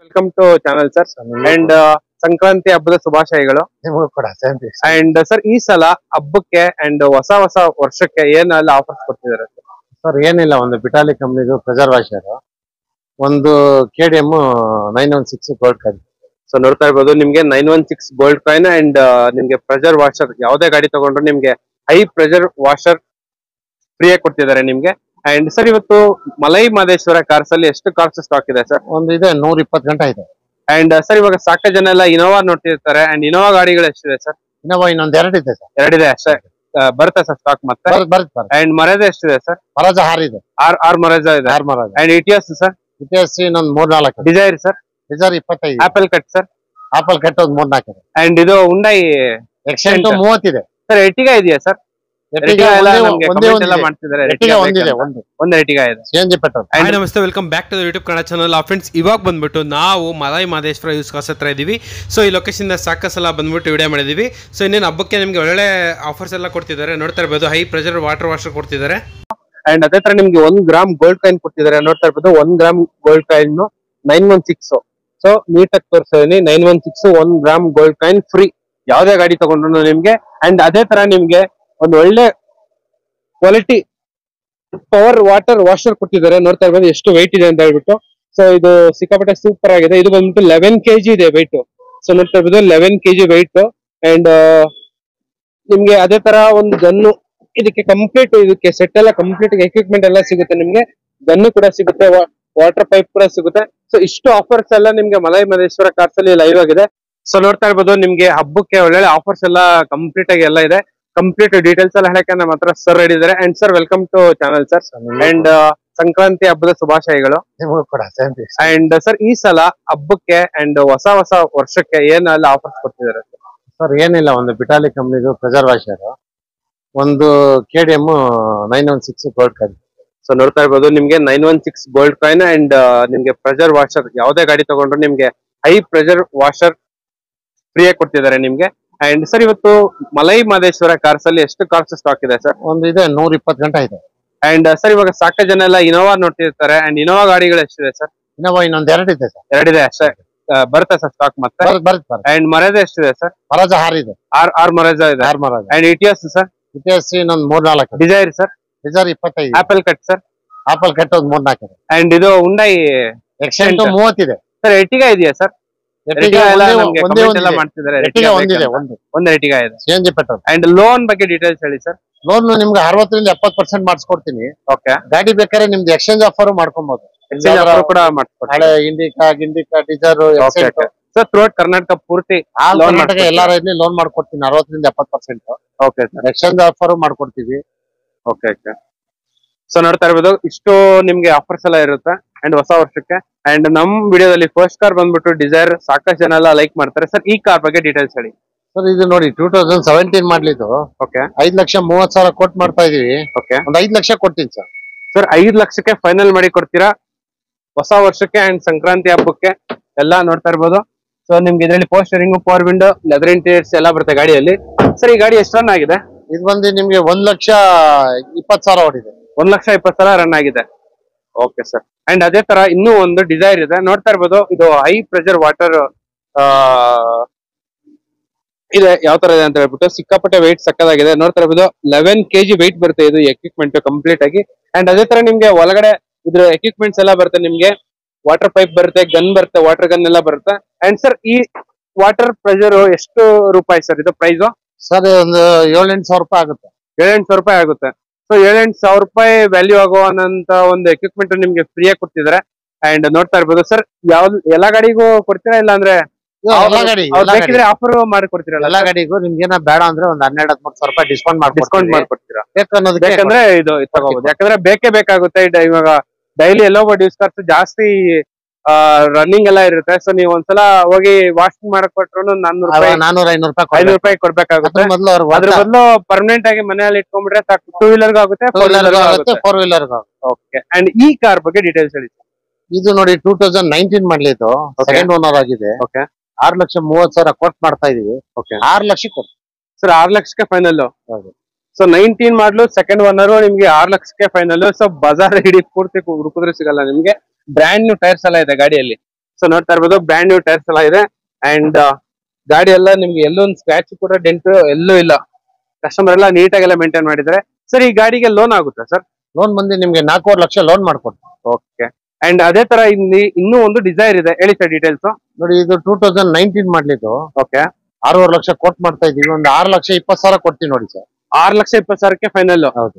Welcome to channel sir and Sankranti ಹಬ್ಬದ ಶುಭಾಶಯಗಳು ನಿಮಗೂ ಕೂಡ ಅಂಡ್ ಸರ್ ಈ ಸಲ ಹಬ್ಬಕ್ಕೆ ಅಂಡ್ ಹೊಸ ವರ್ಷಕ್ಕೆ ಏನೆಲ್ಲ ಆಫರ್ಸ್ ಕೊಡ್ತಿದ್ದಾರೆ ಸರ್ ಏನಿಲ್ಲ, ಒಂದು ಬಿಟಾಲಿ ಕಂಪ್ನಿದು ಪ್ರೆಷರ್ ವಾಷರ್, ಒಂದು KDM 916 ಗೋಲ್ಡ್ ಕಾಯಿನ್. ಸೊ ನೋಡ್ತಾ ಇರ್ಬೋದು ನಿಮ್ಗೆ 916 ಗೋಲ್ಡ್ ಕಾಯಿನ್ ಅಂಡ್ ನಿಮ್ಗೆ ಪ್ರೆಷರ್ ವಾಷರ್ ಯಾವುದೇ ಗಾಡಿ ತಗೊಂಡ್ರು ನಿಮ್ಗೆ ಹೈ ಪ್ರೆಷರ್ ವಾಷರ್ ಫ್ರೀ ಆಗಿ ಕೊಡ್ತಿದ್ದಾರೆ ನಿಮ್ಗೆ. ಅಂಡ್ ಸರ್ ಇವತ್ತು ಮಲೈ ಮಹದೇಶ್ವರ ಕಾರ್ಸ್ ಅಲ್ಲಿ ಎಷ್ಟು ಕಾರ್ಸ್ ಸ್ಟಾಕ್ ಇದೆ ಸರ್? ಒಂದು ಇದೆ 120 ಗಂಟೆ ಇದೆ. ಅಂಡ್ ಸರ್ ಇವಾಗ ಸಾಕಷ್ಟು ಜನ ಎಲ್ಲ ಇನೋವಾ ನೋಡ್ತಿರ್ತಾರೆ ಅಂಡ್ ಇನೋವಾ ಗಾಡಿಗಳು ಎಷ್ಟಿದೆ ಸರ್? ಇನ್ನೊಬ್ಬ ಇನ್ನೊಂದು ಎರಡು ಇದೆ ಸರ್. ಎರಡಿದೆ ಅಷ್ಟೇ ಬರುತ್ತೆ ಸರ್ ಸ್ಟಾಕ್ ಮತ್ತೆ. ಬರುತ್ತೆ. ಅಂಡ್ ಮರೇಜಾ ಎಷ್ಟಿದೆ ಸರ್? ಮರಾಜ 6 ಇದೆ. ಆರ್ ಮರೇಜಾ ಇದೆ. 6 ಮರಾಜ. And ಇಟಿಎಸ್ sir? ಇಟಿಎಸ್ ಇನ್ನೊಂದು 3-4. Dzire sir? Dzire 25. Apple cut sir? Apple cut ಒಂದು 3-4 ಇದೆ. ಅಂಡ್ ಇದು ಹುಂಡೈ ಎಕ್ಸೆಂಟ್ 30 ಇದೆ ಸರ್. ಎರ್ಟಿಗಾ ಇದೆಯಾ ಸರ್? ಎರ್ಟಿಗಾ ಒಂದಿದೆ, ಒಂದು ಎರ್ಟಿಗಾ ಇದೆ. CNG petrol. ಹಾಯ್ ನಮಸ್ತೆ, welcome back to the YouTube Kannada channel. Friends, ಇವಾಗ ಬಂದ್ಬಿಟ್ಟು ನಾವು ಮಲೈ ಮಹದೇಶ್ವರ ಯೂಸ್ ಕಾಸ್ ಹತ್ರ ಇದ್ದೀವಿ. ಸೊ ಈ ಲೊಕೇಶನ್ ಸಾಕಷ್ಟು ಸಲ ಬಂದ್ಬಿಟ್ಟು ವಿಡಿಯೋ ಮಾಡಿದ್ದೀವಿ. ಸೊ ಇನ್ನೇನು ಹಬ್ಬಕ್ಕೆ ನಿಮಗೆ ಒಳ್ಳೆ ಆಫರ್ಸ್ ಎಲ್ಲ ಕೊಡ್ತಿದ್ದಾರೆ, ನೋಡ್ತಾ ಇರ್ಬೋದು. ಹೈ ಪ್ರೆಷರ್ ವಾಟರ್ ವಾಷರ್ ಕೊಡ್ತಿದ್ದಾರೆ. ಅಂಡ್ ಅದೇ ತರ ನಿಮ್ಗೆ 1 ಗ್ರಾಮ್ ಗೋಲ್ಡ್ ಕಾಯಿನ್ ಕೊಡ್ತಿದ್ದಾರೆ, ನೋಡ್ತಾ ಇರ್ಬೋದು. 1 ಗ್ರಾಮ್ ಗೋಲ್ಡ್ ಕಾಯಿನ್ 916. ಸೊ ನೀಟಾಗಿ ತೋರಿಸಿದೀನಿ 916 1 ಗ್ರಾಮ್ ಗೋಲ್ಡ್ ಕಾಯಿನ್ ಫ್ರೀ ಯಾವ್ದೇ ಗಾಡಿ ತಗೊಂಡ್ರು ನಿಮ್ಗೆ. ಅಂಡ್ ಅದೇ ತರ ನಿಮ್ಗೆ ಒಂದು ಒಳ್ಳೆ ಕ್ವಾಲಿಟಿ ಪವರ್ ವಾಟರ್ ವಾಷರ್ ಕೊಟ್ಟಿದ್ದಾರೆ, ನೋಡ್ತಾ ಇರ್ಬೋದು ಎಷ್ಟು ವೆಯ್ಟ್ ಇದೆ ಅಂತ ಹೇಳ್ಬಿಟ್ಟು. ಸೊ ಇದು ಸಿಕ್ಕಾಪಟ್ಟೆ ಸೂಪರ್ ಆಗಿದೆ. ಇದು ಬಂದ್ಬಿಟ್ಟು 11 kg ಇದೆ ವೆಯ್ಟ್. ಸೊ ನೋಡ್ತಾ ಇರ್ಬೋದು 11 kg ವೆಯ್ಟ್. ಅಂಡ್ ನಿಮ್ಗೆ ಅದೇ ತರ ಒಂದು ಗನ್ನು ಇದಕ್ಕೆ ಕಂಪ್ಲೀಟ್, ಇದಕ್ಕೆ ಸೆಟ್ ಎಲ್ಲ ಕಂಪ್ಲೀಟ್ ಎಕ್ವಿಪ್ಮೆಂಟ್ ಎಲ್ಲ ಸಿಗುತ್ತೆ ನಿಮ್ಗೆ. ಗನ್ನು ಕೂಡ ಸಿಗುತ್ತೆ, ವಾಟರ್ ಪೈಪ್ ಕೂಡ ಸಿಗುತ್ತೆ. ಸೊ ಇಷ್ಟು ಆಫರ್ಸ್ ಎಲ್ಲ ನಿಮ್ಗೆ ಮಲೈ ಮಹದೇಶ್ವರ ಕಾರ್ಸ್ ಅಲ್ಲಿ ಲೈವ್ ಆಗಿದೆ. ಸೊ ನೋಡ್ತಾ ಇರ್ಬೋದು ನಿಮ್ಗೆ ಹಬ್ಬಕ್ಕೆ ಒಳ್ಳೆ ಆಫರ್ಸ್ ಎಲ್ಲ ಕಂಪ್ಲೀಟ್ ಆಗಿ ಎಲ್ಲ ಇದೆ. ಕಂಪ್ಲೀಟ್ ಡೀಟೇಲ್ಸ್ ಎಲ್ಲ ಹೇಳಕ್ಕೆ ನಮ್ಮ ಹತ್ರ ಸರ್ ಹೇಳಿದ್ದಾರೆ. And sir welcome to channel sir and Sankranti ಹಬ್ಬದ ಶುಭಾಶಯಗಳು ನಿಮಗೂ ಕೂಡ. ಅಂಡ್ ಸರ್ ಈ ಸಲ ಹಬ್ಬಕ್ಕೆ ಅಂಡ್ ಹೊಸ ವರ್ಷಕ್ಕೆ ಏನೆಲ್ಲ ಆಫರ್ಸ್ ಕೊಡ್ತಿದ್ದಾರೆ ಸರ್? ಏನಿಲ್ಲ, ಒಂದು ಬಿಟಾಲಿ ಕಂಪ್ನಿದು ಪ್ರೆಷರ್ ವಾಷರ್, ಒಂದು KDM 916 ಗೋಲ್ಡ್ ಕಾಯಿನ್. ಸೊ ನೋಡ್ತಾ ಇರ್ಬೋದು ನಿಮ್ಗೆ 916 ಗೋಲ್ಡ್ ಕಾಯಿನ್ ಅಂಡ್ ನಿಮ್ಗೆ ಪ್ರೆಷರ್ ವಾಷರ್ ಯಾವುದೇ ಗಾಡಿ ತಗೊಂಡ್ರು ನಿಮ್ಗೆ ಹೈ ಪ್ರೆಷರ್ ವಾಷರ್ ಫ್ರೀ ಆಗಿ ಕೊಡ್ತಿದ್ದಾರೆ ನಿಮ್ಗೆ. ಅಂಡ್ ಸರ್ ಇವತ್ತು ಮಲೈ ಮಹದೇಶ್ವರ ಕಾರ್ಸ್ ಅಲ್ಲಿ ಎಷ್ಟು ಕಾರ್ಸ್ ಸ್ಟಾಕ್ ಇದೆ ಸರ್? ಒಂದು ಇದೆ 120 ಗಂಟೆ ಇದೆ. ಅಂಡ್ ಸರ್ ಇವಾಗ ಸಾಕಷ್ಟು ಜನ ಎಲ್ಲ ಇನೋವಾ ನೋಡ್ತಿರ್ತಾರೆ ಅಂಡ್ ಇನೋವಾ ಗಾಡಿಗಳು ಎಷ್ಟಿದೆ ಸರ್? ಇನ್ನೊಬ್ಬ ಇನ್ನೊಂದು ಎರಡು ಇದೆ ಸರ್. ಎರಡಿದೆ ಅಷ್ಟೇ ಬರುತ್ತೆ ಸರ್ ಸ್ಟಾಕ್ ಮತ್ತೆ. ಬರುತ್ತೆ. ಅಂಡ್ ಮರೇಜಾ ಎಷ್ಟಿದೆ ಸರ್? ಮರಾಜ 6 ಇದೆ. ಆರ್ ಮರೇಜಾ ಇದೆ. 6 ಮರಾಜ. And ಇಟಿಎಸ್ sir? ಇಟಿಎಸ್ ಇನ್ನೊಂದು 3-4. Dzire sir? Dzire 25. Apple cut sir? Apple cut ಒಂದು 3-4 ಇದೆ. ಅಂಡ್ ಇದು ಹುಂಡೈ ಎಕ್ಸೆಂಟ್ 30 ಇದೆ ಸರ್. ಎರ್ಟಿಗಾ ಇದೆಯಾ ಸರ್? ಒಂದಿದೆ, ಒಂದು ಎರ್ಟಿಗಾ ಇದೆ. CNG petrol. ಅಂಡ್ ಲೋನ್ ಬಗ್ಗೆ ಡೀಟೇಲ್ಸ್ ಹೇಳಿ ಸರ್. ಲೋನ್ ನಿಮ್ಗೆ 60% 70% ಮಾಡಿಸ್ಕೊಡ್ತೀನಿ. ಓಕೆ. ಗಾಡಿ ಬೇಕಾದ್ರೆ ನಿಮ್ದು ಎಕ್ಸ್ಚೇಂಜ್ ಆಫರ್ ಮಾಡ್ಕೊಬಹುದು. ಎಕ್ಸ್ಚೇಂಜ್ ಆಫರ್ ಕೂಡ ಮಾಡ್ಕೊಡ್ತೀರಾ? ಹಳೆ ಗಿಂಡಿಕಾ ಡೀಸರ್ ಸರ್ ಥ್ರೂಔಟ್ ಕರ್ನಾಟಕ ಪೂರ್ತಿ ಎಲ್ಲಾರ ಲೋನ್ ಮಾಡ್ಕೊಡ್ತೀನಿ 60% 70%. Okay sir. ಎಕ್ಸ್ಚೇಂಜ್ ಆಫರ್ ಮಾಡ್ಕೊಡ್ತೀವಿ. Okay okay. ಸೊ ನೋಡ್ತಾ ಇರ್ಬೋದು ಇಷ್ಟು ನಿಮ್ಗೆ ಆಫರ್ಸ್ ಎಲ್ಲ ಇರುತ್ತೆ ಅಂಡ್ ಹೊಸ ವರ್ಷಕ್ಕೆ. ಅಂಡ್ ನಮ್ ವಿಡಿಯೋದಲ್ಲಿ ಫಸ್ಟ್ ಕಾರ್ ಬಂದ್ಬಿಟ್ಟು ಡಿಸೈರ್ ಸಾಕಷ್ಟು ಜನ ಎಲ್ಲ ಲೈಕ್ ಮಾಡ್ತಾರೆ. ಸರ್ ಈ ಕಾರ್ ಬಗ್ಗೆ ಡೀಟೇಲ್ಸ್ ಹೇಳಿ. ಸರ್ ಇದು ನೋಡಿ 2017 ಮಾಡ್ಲಿದ್ದು. ಓಕೆ. 5,30,000 ಕೊಟ್ಟು ಮಾಡ್ತಾ ಇದೀವಿ. ಓಕೆ. ಒಂದು 5 ಲಕ್ಷ ಕೊಡ್ತೀನಿ ಸರ್. ಸರ್ 5 ಲಕ್ಷಕ್ಕೆ ಫೈನಲ್ ಮಾಡಿ ಕೊಡ್ತೀರಾ ಹೊಸ ವರ್ಷಕ್ಕೆ ಅಂಡ್ ಸಂಕ್ರಾಂತಿ ಹಬ್ಬಕ್ಕೆ ಎಲ್ಲ ನೋಡ್ತಾ ಇರ್ಬೋದು. ಸೊ ನಿಮ್ಗೆ ಇದರಲ್ಲಿ power steering, power window, leather interiors ಎಲ್ಲ ಬರುತ್ತೆ ಗಾಡಿಯಲ್ಲಿ. ಸರ್ ಈ ಗಾಡಿ ಎಷ್ಟು ರನ್ ಆಗಿದೆ? ಇದು ಬಂದು ನಿಮ್ಗೆ 1,20,000 ಓಡಿದೆ. 1,20,000 ರನ್ ಆಗಿದೆ. Okay sir. ಅಂಡ್ ಅದೇ ತರ ಇನ್ನೂ ಒಂದು ಡಿಸೈರ್ ಇದೆ, ನೋಡ್ತಾ ಇರ್ಬೋದು. ಇದು ಹೈ ಪ್ರೆಷರ್ ವಾಟರ್ ಇದೆ. ಯಾವ ತರ ಇದೆ ಅಂತ ಹೇಳ್ಬಿಟ್ಟು ಸಿಕ್ಕಾಪಟ್ಟೆ ವೆಯ್ಟ್ ಸಕ್ಕದಾಗಿದೆ, ನೋಡ್ತಾ ಇರ್ಬೋದು. 11 kg ವೆಯ್ಟ್ ಬರುತ್ತೆ ಇದು ಎಕ್ವಿಪ್ಮೆಂಟ್ ಕಂಪ್ಲೀಟ್ ಆಗಿ. ಅಂಡ್ ಅದೇ ತರ ನಿಮ್ಗೆ ಒಳಗಡೆ ಇದ್ರ ಎಕ್ವಿಪ್ಮೆಂಟ್ಸ್ ಎಲ್ಲ ಬರುತ್ತೆ ನಿಮ್ಗೆ. ವಾಟರ್ ಪೈಪ್ ಬರುತ್ತೆ, ಗನ್ ಬರುತ್ತೆ, ವಾಟರ್ ಗನ್ ಎಲ್ಲ ಬರುತ್ತೆ. ಅಂಡ್ ಸರ್ ಈ ವಾಟರ್ ಪ್ರೆಷರ್ ಎಷ್ಟು ರೂಪಾಯಿ ಸರ್ ಇದು ಪ್ರೈಸ್? ಸರ್ ಒಂದು 7,000-8,000 ರೂಪಾಯಿ ಆಗುತ್ತೆ. 7,000 ರೂಪಾಯಿ ಆಗುತ್ತೆ. ಸೊ 7,000 ರೂಪಾಯಿ ವ್ಯಾಲ್ಯೂ ಆಗುವಂತ ಒಂದು ಎಕ್ವಿಪ್ಮೆಂಟ್ ನಿಮ್ಗೆ ಫ್ರೀ ಆಗಿ ಕೊಡ್ತಿದ್ದಾರೆ. ಅಂಡ್ ನೋಡ್ತಾ ಇರ್ಬೋದು ಸರ್. ಎಲ್ಲಾ ಗಾಡಿಗೂ ಕೊಡ್ತೀರಾ ಇಲ್ಲ ಅಂದ್ರೆ ಬೇಕಿದ್ರೆ ಆಫರ್ ಮಾಡಿ ಕೊಡ್ತೀರಾ? ಎಲ್ಲಾ ಗಾಡಿಗೂ ನಿಮ್ಗೆ ಬೇಡ ಅಂದ್ರೆ ಒಂದು 12,000-13,000 ರೂಪಾಯಿ ಡಿಸ್ಕೌಂಟ್ ಮಾಡ್ಕೊಡ್ತೀರಾ? ಯಾಕಂದ್ರೆ ಇದು ತಗೋಬಹುದು. ಯಾಕಂದ್ರೆ ಬೇಕೇ ಬೇಕಾಗುತ್ತೆ. ಇವಾಗ ಡೈಲಿ ಎಲ್ಲೋ ಯೂಸ್ ಕಾರ್ಸ್ ಜಾಸ್ತಿ ರನ್ನಿಂಗ್ ಎಲ್ಲ ಇರುತ್ತೆ. ಸೊ ನೀವು ಒಂದ್ಸಲ ಹೋಗಿ ವಾಷಿಂಗ್ ಮಾಡಕ್ ಕೊಟ್ರು 400-500 ರೂಪಾಯಿ ಕೊಡ್ಬೇಕಾಗುತ್ತೆ. ಅದ್ರ ಬದಲು ಪರ್ಮನೆಂಟ್ ಆಗಿ ಮನೆಯಲ್ಲಿ ಇಟ್ಕೊಂಡ್ಬಿಟ್ರೆ ಸಾಕು. 2 ವೀಲರ್ ಆಗುತ್ತೆ, 4 ವೀಲರ್. ಓಕೆ. ಅಂಡ್ ಈ ಕಾರ್ ಬಗ್ಗೆ ಡೀಟೇಲ್ಸ್ ಹೇಳಿ. ಇದು ನೋಡಿ 2019 ಮಾಡ್ಲಿದ್ದು, ಸೆಕೆಂಡ್ ಓನರ್ ಆಗಿದೆ. ಓಕೆ. 6,30,000 ಕೊಟ್ಟು ಮಾಡ್ತಾ ಇದೀವಿ. ಓಕೆ. 6 ಲಕ್ಷ ಕೊಟ್ಟು ಸರ್ 6 ಲಕ್ಷಕ್ಕೆ ಫೈನಲ್. ಸೊ 19 ಮಾಡಲು ಸೆಕೆಂಡ್ ಓನರ್ ನಿಮ್ಗೆ 6 ಲಕ್ಷಕ್ಕೆ ಫೈನಲ್. ಸೊ ಬಜಾರ್ ಇಡೀ ಪೂರ್ತಿ ಹುಡುಕಿದ್ರೆ ಸಿಗಲ್ಲ ನಿಮ್ಗೆ. ಬ್ರ್ಯಾಂಡ್ ನ್ಯೂ ಟೈರ್ಸ್ ಎಲ್ಲ ಇದೆ ಗಾಡಿಯಲ್ಲಿ. ಸೊ ನೋಡ್ತಾ ಇರ್ಬೋದು ಬ್ರ್ಯಾಂಡ್ ನ್ಯೂ ಟೈರ್ಸ್ ಎಲ್ಲ ಇದೆ. ಅಂಡ್ ಗಾಡಿ ಎಲ್ಲ ನಿಮ್ಗೆ ಎಲ್ಲೂ ಒಂದು ಸ್ಕ್ರಾಚ್ ಕೂಡ ಡೆಂಟ್ ಎಲ್ಲೂ ಇಲ್ಲ. ಕಸ್ಟಮರ್ ಎಲ್ಲ ನೀಟಾಗೆಲ್ಲ ಮೇಂಟೈನ್ ಮಾಡಿದ್ದಾರೆ. ಸರ್ ಈ ಗಾಡಿಗೆ ಲೋನ್ ಆಗುತ್ತಾ ಸರ್? ಲೋನ್ ಬಂದು ನಿಮ್ಗೆ 4.5 ಲಕ್ಷ ಲೋನ್ ಮಾಡ್ಕೊಡ್ತೀವಿ. ಓಕೆ. ಅಂಡ್ ಅದೇ ತರ ಇಲ್ಲಿ ಇನ್ನೂ ಒಂದು ಡಿಸೈರ್ ಇದೆ, ಹೇಳಿ ಸರ್ ಡೀಟೇಲ್ಸ್. ನೋಡಿ ಇದು 2019 ಮಾಡ್ಲಿದ್ದು. ಓಕೆ. 6.5 ಲಕ್ಷ ಕೊಟ್ ಮಾಡ್ತಾ ಇದೀವಿ. ಒಂದು 6,20,000 ಕೊಡ್ತೀವಿ ನೋಡಿ ಸರ್. 6,20,000ಕ್ಕೆ ಫೈನಲ್. ಹೌದು.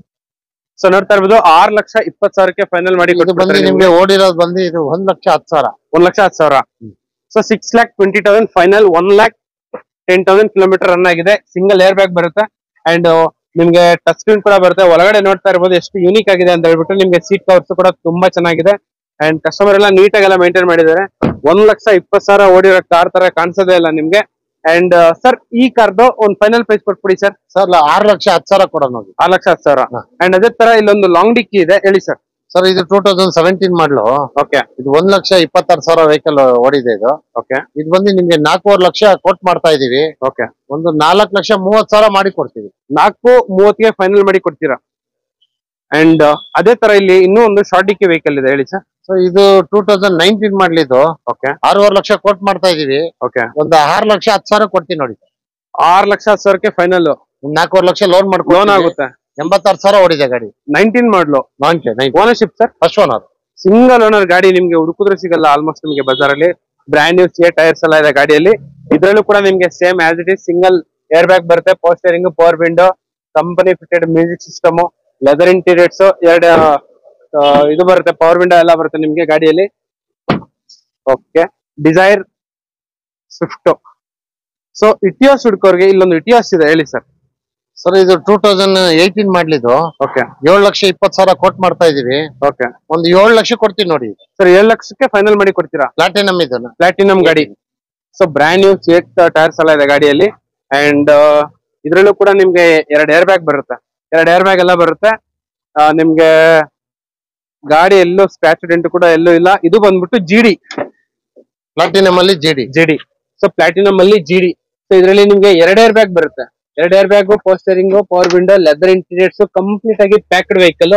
ಸೊ ನೋಡ್ತಾ ಇರ್ಬೋದು 6,20,000ಕ್ಕೆ ಫೈನಲ್ ಮಾಡಿ ಇದು ಬಂದು ನಿಮ್ಗೆ ಓಡಿರೋದು ಬಂದು ಇದು 1,10,000. 1,10,000. So 6,20,000 final. 1,10,000 ಕಿಲೋಮೀಟರ್ ರನ್ ಆಗಿದೆ. ಸಿಂಗಲ್ ಏರ್ ಬ್ಯಾಗ್ ಬರುತ್ತೆ. ಅಂಡ್ ನಿಮ್ಗೆ ಟಚ್ ಸ್ಕ್ರೀನ್ ಕೂಡ ಬರುತ್ತೆ. ಒಳಗಡೆ ನೋಡ್ತಾ ಇರ್ಬೋದು ಎಷ್ಟು ಯೂನಿಕ್ ಆಗಿದೆ ಅಂತ ಹೇಳ್ಬಿಟ್ಟು. ನಿಮ್ಗೆ ಸೀಟ್ ಕವರ್ಸ್ ಕೂಡ ತುಂಬಾ ಚೆನ್ನಾಗಿದೆ. ಅಂಡ್ ಕಸ್ಟಮರ್ ಎಲ್ಲ ನೀಟಾಗೆಲ್ಲ ಮೇಂಟೈನ್ ಮಾಡಿದ್ದಾರೆ. 1,20,000 ಓಡಿರೋ ಕಾರ್ ತರ ಕಾಣಿಸೋದೇ ಇಲ್ಲ ನಿಮ್ಗೆ. ಅಂಡ್ ಸರ್ ಈ ಕಾರ್ದು ಒಂದು ಫೈನಲ್ ಪ್ರೈಸ್ ಕೊಟ್ಬಿಡಿ ಸರ್. ಸರ್ 6,10,000 ಕೊಡೋಣ ನೋಡಿ. 6,10,000. ಅಂಡ್ ಅದೇ ತರ ಇಲ್ಲೊಂದು ಲಾಂಗ್ ಡಿಕ್ಕಿ ಇದೆ, ಹೇಳಿ ಸರ್. ಸರ್ ಇದು 2017 ಮಾಡ್ಲು. ಓಕೆ. ಇದು 1,26,000 ವೆಹಿಕಲ್ ಓಡಿದೆ ಇದು. ಓಕೆ. ಇದು ಬಂದು ನಿಮ್ಗೆ 4.5 ಲಕ್ಷ ಕೊಟ್ ಮಾಡ್ತಾ ಇದೀವಿ. ಓಕೆ. ಒಂದು 4,30,000 ಮಾಡಿ ಕೊಡ್ತೀವಿ. 4.30ಗೆ ಫೈನಲ್ ಮಾಡಿ ಕೊಡ್ತೀರಾ. ಅಂಡ್ ಅದೇ ತರ ಇಲ್ಲಿ ಇನ್ನೂ ಒಂದು ಶಾರ್ಟ್ ಡಿಕ್ಕಿ ವೆಹಿಕಲ್ ಇದೆ, ಹೇಳಿ ಸರ್. ಸೊ ಇದು 2019 ಮಾಡ್ಲಿದ್ದು. ಓಕೆ. 6.5 ಲಕ್ಷ ಕೊಟ್ ಮಾಡ್ತಾ ಇದೀವಿ. ಓಕೆ. ಒಂದು 6,10,000 ಕೊಡ್ತೀನಿ ನೋಡಿ. 6,10,000ಕ್ಕೆ ಫೈನಲ್. 4.5 ಲಕ್ಷ ಲೋನ್ ಮಾಡ್ಕೊಂಡು ಲೋನ್ ಆಗುತ್ತೆ. 86,000 ಓಡಿದೆ ಗಾಡಿ. 19 model. Ownership sir? First owner. Single owner ಗಾಡಿ. ನಿಮ್ಗೆ ಹುಡುಕಿದ್ರೆ ಸಿಗಲ್ಲ ಆಲ್ಮೋಸ್ಟ್ ನಿಮ್ಗೆ ಬಜಾರ್ ಅಲ್ಲಿ. ಬ್ರ್ಯಾಂಡ್ ನ್ಯೂ ಸಿಎ ಟೈರ್ಸ್ ಎಲ್ಲ ಇದೆ ಗಾಡಿಯಲ್ಲಿ. ಇದ್ರಲ್ಲೂ ಕೂಡ ನಿಮ್ಗೆ same as it is single air bag ಬರುತ್ತೆ, power steering, power window, company fitted music system, leather interiors, 2 ಇದು ಬರುತ್ತೆ, ಪವರ್ ವಿಂಡೋ ಎಲ್ಲ ಬರುತ್ತೆ ನಿಮ್ಗೆ ಗಾಡಿಯಲ್ಲಿ. Okay. Dzire, Swift. So Etios ಹುಡ್ಕೋರ್ಗೆ ಇಲ್ಲೊಂದು ಇಟಿಯೋಸ್ ಇದೆ, ಹೇಳಿ ಸರ್. ಸರ್ ಇದು 2018 ಮಾಡ್ಲಿದ್ದು. ಓಕೆ. 7,20,000 ಕೊಟ್ ಮಾಡ್ತಾ ಇದೀವಿ. ಓಕೆ. ಒಂದು 7 ಲಕ್ಷ ಕೊಡ್ತೀನಿ ನೋಡಿ. ಸರ್ 7 ಲಕ್ಷಕ್ಕೆ ಫೈನಲ್ ಮಾಡಿ ಕೊಡ್ತೀರಾ? ಪ್ಲಾಟಿನಮ್ ಇದು. ಪ್ಲಾಟಿನಮ್ ಗಾಡಿ. So brand new CEAT tyres ಎಲ್ಲ ಇದೆ ಗಾಡಿಯಲ್ಲಿ. ಅಂಡ್ ಇದ್ರಲ್ಲೂ ಕೂಡ ನಿಮ್ಗೆ 2 ಏರ್ ಬ್ಯಾಗ್ ಬರುತ್ತೆ. 2 ಏರ್ ಬ್ಯಾಗ್ ಎಲ್ಲ ಬರುತ್ತೆ. ನಿಮ್ಗೆ ಗಾಡಿ ಎಲ್ಲೂ ಸ್ಕ್ರಾಚ್ ಡೆಂಟ್ ಕೂಡ ಎಲ್ಲೂ ಇಲ್ಲ. ಇದು ಬಂದ್ಬಿಟ್ಟು ಜಿಡಿ. ಪ್ಲಾಟಿನಮ್ ಅಲ್ಲಿ ಜಿಡಿ. ಸೊ ಪ್ಲಾಟಿನಮ್ ಅಲ್ಲಿ ಜಿಡಿ. ಸೊ ಇದರಲ್ಲಿ ನಿಮ್ಗೆ 2 ಏರ್ ಬ್ಯಾಗ್ ಬರುತ್ತೆ. 2 air bag, power steering, power window, leather interiors, complete ಆಗಿ packed vehicle.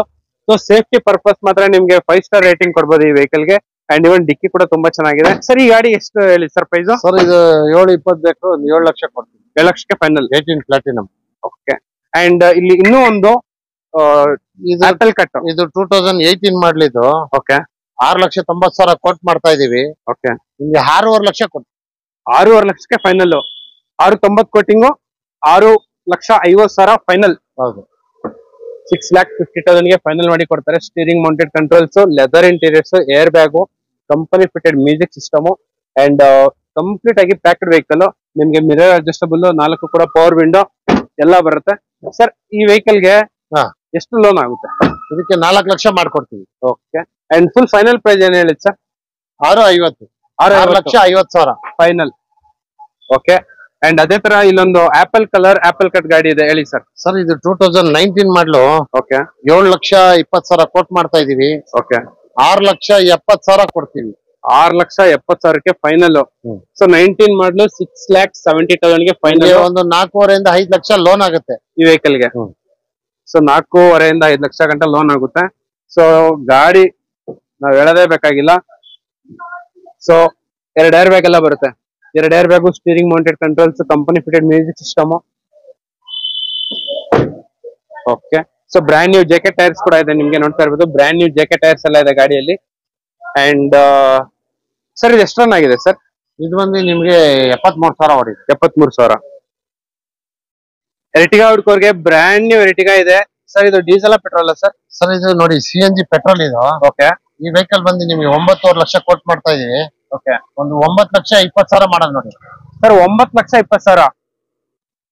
So safety purpose ಮಾತ್ರ ನಿಮ್ಗೆ 5 ಸ್ಟಾರ್ ರೇಟಿಂಗ್ ಕೊಡ್ಬೋದು ಈ ವೆಹಿಕಲ್ ಗೆ. ಅಂಡ್ ಇವನ್ ಡಿಕ್ಕಿ ಕೂಡ ತುಂಬಾ ಚೆನ್ನಾಗಿದೆ. ಸರ್ ಈ ಗಾಡಿ ಎಷ್ಟು ಹೇಳಿ ಸರ್ ಪ್ರೈಸ್? ಸರ್ ಇದು 7,20 ಬೇಕು. ಒಂದು 7 ಲಕ್ಷ ಕೊಡ್ತೀನಿ. 7 ಲಕ್ಷಕ್ಕೆ ಫೈನಲ್. 18 ಪ್ಲಾಟಿನಮ್. ಓಕೆ. ಅಂಡ್ ಇಲ್ಲಿ ಇನ್ನೂ ಒಂದು ಆಪಲ್ ಕಟ್. ಇದು 2018 ಮಾಡ್ಲಿದ್ದು. ಓಕೆ. 6,90,000 ಕೊಟ್ ಮಾಡ್ತಾ ಇದೀವಿ. ಓಕೆ. ನಿಮ್ಗೆ 6.5 ಲಕ್ಷ ಕೊಡ್ತೀನಿ. 6.5 ಲಕ್ಷಕ್ಕೆ ಫೈನಲ್. 6.90 coating, 6,50,000 final. ಹೌದು. 6,50,000ಗೆ ಫೈನಲ್ ಮಾಡಿ ಕೊಡ್ತಾರೆ. Steering mounted controls, leather interiors, air bag, company fitted music system, and complete ಆಗಿ ಪ್ಯಾಕ್ಡ್ ವೆಹಿಕಲ್. ನಿಮ್ಗೆ ಮಿರರ್ ಅಡ್ಜಸ್ಟಬಲ್, 4 ಕೂಡ ಪವರ್ ವಿಂಡೋ ಎಲ್ಲ ಬರುತ್ತೆ. ಸರ್ ಈ ವೆಹಿಕಲ್ ಗೆ ಎಷ್ಟು ಲೋನ್ ಆಗುತ್ತೆ? ಇದಕ್ಕೆ 4 ಲಕ್ಷ ಮಾಡ್ಕೊಡ್ತೀವಿ. Okay. And full final price ಏನ್ ಹೇಳಿದ್ ಸರ್? 6,50,000. 6,50,000 ಫೈನಲ್. ಓಕೆ. ಅಂಡ್ ಅದೇ ತರ ಇಲ್ಲೊಂದು ಆಪಲ್ ಕಲರ್ ಆಪಲ್ ಕಟ್ ಗಾಡಿ ಇದೆ, ಹೇಳಿ ಸರ್. ಸರ್ ಇದು 2019 ಮಾಡ್ಲು. ಓಕೆ. 7,20,000 ಕೊಟ್ ಮಾಡ್ತಾ ಇದೀವಿ. ಓಕೆ. 6,70,000 ಕೊಡ್ತೀವಿ. 6,70,000ಕ್ಕೆ ಫೈನಲ್. ಸೊ 19 ಮಾಡ್ಲು 6,70,000ಗೆ ಫೈನಲ್. ಒಂದು 4.5 5 ಲಕ್ಷ ಲೋನ್ ಆಗುತ್ತೆ ಈ ವೆಹಿಕಲ್ ಗೆ. ಸೊ 4.5 5 ಲಕ್ಷ ಗಂಟ ಲೋನ್ ಆಗುತ್ತೆ. ಸೊ ಗಾಡಿ ನಾವ್ ಹೇಳೋದೇ ಬೇಕಾಗಿಲ್ಲ. ಸೊ 2 ಏರ್ ಬ್ಯಾಗ್ ಎಲ್ಲ ಬರುತ್ತೆ. 2 air bag, steering mounted controls, company fitted music system. Okay. So brand new JK tyres ಕೂಡ ಇದೆ ನಿಮ್ಗೆ, ನೋಡ್ತಾ ಇರ್ಬೋದು. ಬ್ರ್ಯಾಂಡ್ ನ್ಯೂ ಜೆಕೆ ಟೈರ್ಸ್ ಎಲ್ಲ ಇದೆ ಗಾಡಿಯಲ್ಲಿ. ಅಂಡ್ ಸರ್ ಇದು ಎಷ್ಟು ರನ್ ಆಗಿದೆ ಸರ್? ಇದು ಬಂದು ನಿಮ್ಗೆ 73,000 ಹೊಡಿದೆ. 73,000. ಎರ್ಟಿಗಾ ಹುಡ್ಕೋರ್ಗೆ ಬ್ರ್ಯಾಂಡ್ ನ್ಯೂ ಎರ್ಟಿಗಾ ಇದೆ ಸರ್. ಇದು ಡೀಸೆಲ್ ಪೆಟ್ರೋಲ್ ಸರ್? ಸರ್ ಇದು ನೋಡಿ CNG ಪೆಟ್ರೋಲ್ ಇದು. ಓಕೆ. ಈ ವೆಹಿಕಲ್ ಬಂದು ನಿಮ್ಗೆ 9.5 ಲಕ್ಷ ಕೊಟ್ ಮಾಡ್ತಾ ಇದೀವಿ. ಓಕೆ. ಒಂದು 9,20,000 ಮಾಡೋದು ನೋಡಿ ಸರ್. 9,20,000.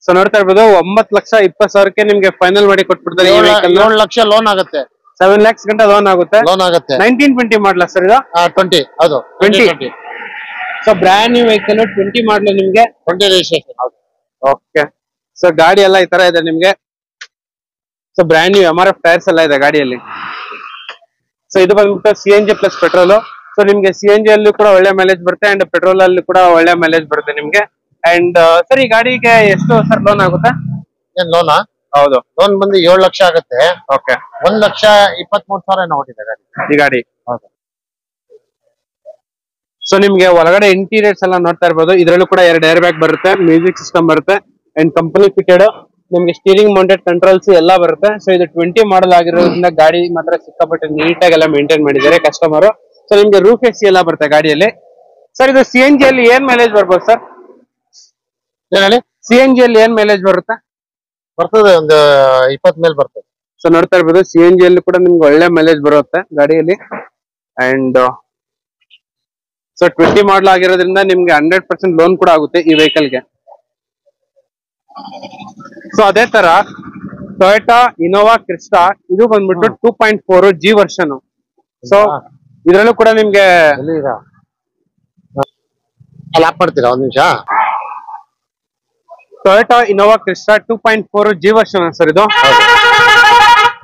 ಸೊ ನೋಡ್ತಾ ಇರ್ಬೋದು 9,20,000ಕ್ಕೆ ನಿಮ್ಗೆ ಫೈನಲ್ ಮಾಡಿ ಕೊಟ್ಬಿಡ್ತಾರೆ. 7 ಲಕ್ಷ ಲೋನ್ ಆಗುತ್ತೆ. 7 lakhs ಗಂಟ ಲೋನ್ ಆಗುತ್ತೆ. 1920 ಮಾಡಲ ಸರ್ ಇದು? 20. ಅದು 20. ಸೊ ಬ್ರ್ಯಾಂಡ್ ನ್ಯೂ ವೆಹಿಕಲ್ 20 ಮಾಡಲು ನಿಮ್ಗೆ 20 ರಿಜಿಸ್ಟ್ರೇಷನ್. ಓಕೆ. ಸೊ ಗಾಡಿ ಎಲ್ಲ ಈ ತರ ಇದೆ ನಿಮ್ಗೆ. So brand new MRF tyres ಎಲ್ಲ ಇದೆ ಗಾಡಿಯಲ್ಲಿ. ಸೊ ಇದು ಬಂದ್ಬಿಟ್ಟು CNG ಪ್ಲಸ್ ಪೆಟ್ರೋಲ್. ಸೊ ನಿಮ್ಗೆ CNG ಅಲ್ಲೂ ಕೂಡ ಒಳ್ಳೆ ಮೈಲೇಜ್ ಬರುತ್ತೆ ಅಂಡ್ ಪೆಟ್ರೋಲ್ ಅಲ್ಲಿ ಕೂಡ ಒಳ್ಳೆ ಮೈಲೇಜ್ ಬರುತ್ತೆ ನಿಮ್ಗೆ. ಅಂಡ್ ಸರ್ ಈ ಗಾಡಿಗೆ ಎಷ್ಟು ಸರ್ ಲೋನ್ ಆಗುತ್ತೆ? ಏನ್ ಲೋನಾ? ಹೌದು. ಲೋನ್ ಬಂದು 7 ಲಕ್ಷ ಆಗುತ್ತೆ. ಓಕೆ. 1,23,000 ಹೊಟ್ಟಿದೆ ಗಾಡಿ. ಈ ಗಾಡಿ. ಹೌದು. ಸೊ ನಿಮ್ಗೆ ಒಳಗಡೆ ಇಂಟೀರಿಯರ್ಸ್ ಎಲ್ಲ ನೋಡ್ತಾ ಇರ್ಬೋದು. ಇದ್ರಲ್ಲೂ ಕೂಡ 2 ಏರ್ ಬ್ಯಾಗ್ ಬರುತ್ತೆ, ಮ್ಯೂಸಿಕ್ ಸಿಸ್ಟಮ್ ಬರುತ್ತೆ ಅಂಡ್ ಕಂಪನಿ ಫಿಟೆಡ್. ನಿಮ್ಗೆ ಸ್ಟೀರಿಂಗ್ ಮೌಂಟೆಡ್ ಕಂಟ್ರೋಲ್ಸ್ ಎಲ್ಲ ಬರುತ್ತೆ. ಸೊ ಇದು 20 ಮಾಡಲ್ ಆಗಿರೋದ್ರಿಂದ ಗಾಡಿ ಮಾತ್ರ ಸಿಕ್ಕಾಪಟ್ಟೆ ನೀಟಾಗಿ ಎಲ್ಲ ಮೇಂಟೈನ್ ಮಾಡಿದ್ದಾರೆ ಕಸ್ಟಮರ್. ಸೊ ನಿಮ್ಗೆ ರೂಫ್ ಎಸಿ ಎಲ್ಲ ಬರುತ್ತೆ ಗಾಡಿಯಲ್ಲಿ. ಸರ್ ಇದು CNG ಅಲ್ಲಿ ಏನ್ ಮೈಲೇಜ್ ಬರ್ಬೋದು ಸರ್? ಹೇಳಿ. CNG ಅಲ್ಲಿ ಏನ್ ಮೈಲೇಜ್ ಬರುತ್ತೆ? ಬರ್ತದೆ, ಒಂದು 20 ಮೇಲೆ ಬರ್ತದೆ. ಸೊ ನೋಡ್ತಾ ಇರ್ಬೋದು CNG ಅಲ್ಲಿ ಕೂಡ ನಿಮ್ಗೆ ಒಳ್ಳೆ ಮೈಲೇಜ್ ಬರುತ್ತೆ ಗಾಡಿಯಲ್ಲಿ. ಅಂಡ್ ಸೊ 20 ಮಾಡಲ್ ಆಗಿರೋದ್ರಿಂದ ನಿಮ್ಗೆ 100% ಲೋನ್ ಕೂಡ ಆಗುತ್ತೆ ಈ ವೆಹಿಕಲ್ಗೆ. ಸೊ ಅದೇ ತರ ಟೊಯೋಟಾ ಇನೋವಾ ಕ್ರಿಸ್ಟಾ ಇದು ಬಂದ್ಬಿಟ್ಟು 2.4 G ವರ್ಷನ್. ಸೊ ಇದ್ರಲ್ಲೂ ಕೂಡ ನಿಮ್ಗೆ ಅಲ್ಲಿ ಆಫ್ ಮಾಡ್ತೀರಾ ಒಂದ್ ನಿಮಿಷ. Toyota Innova Crysta 2.4 G version sir ಇದು.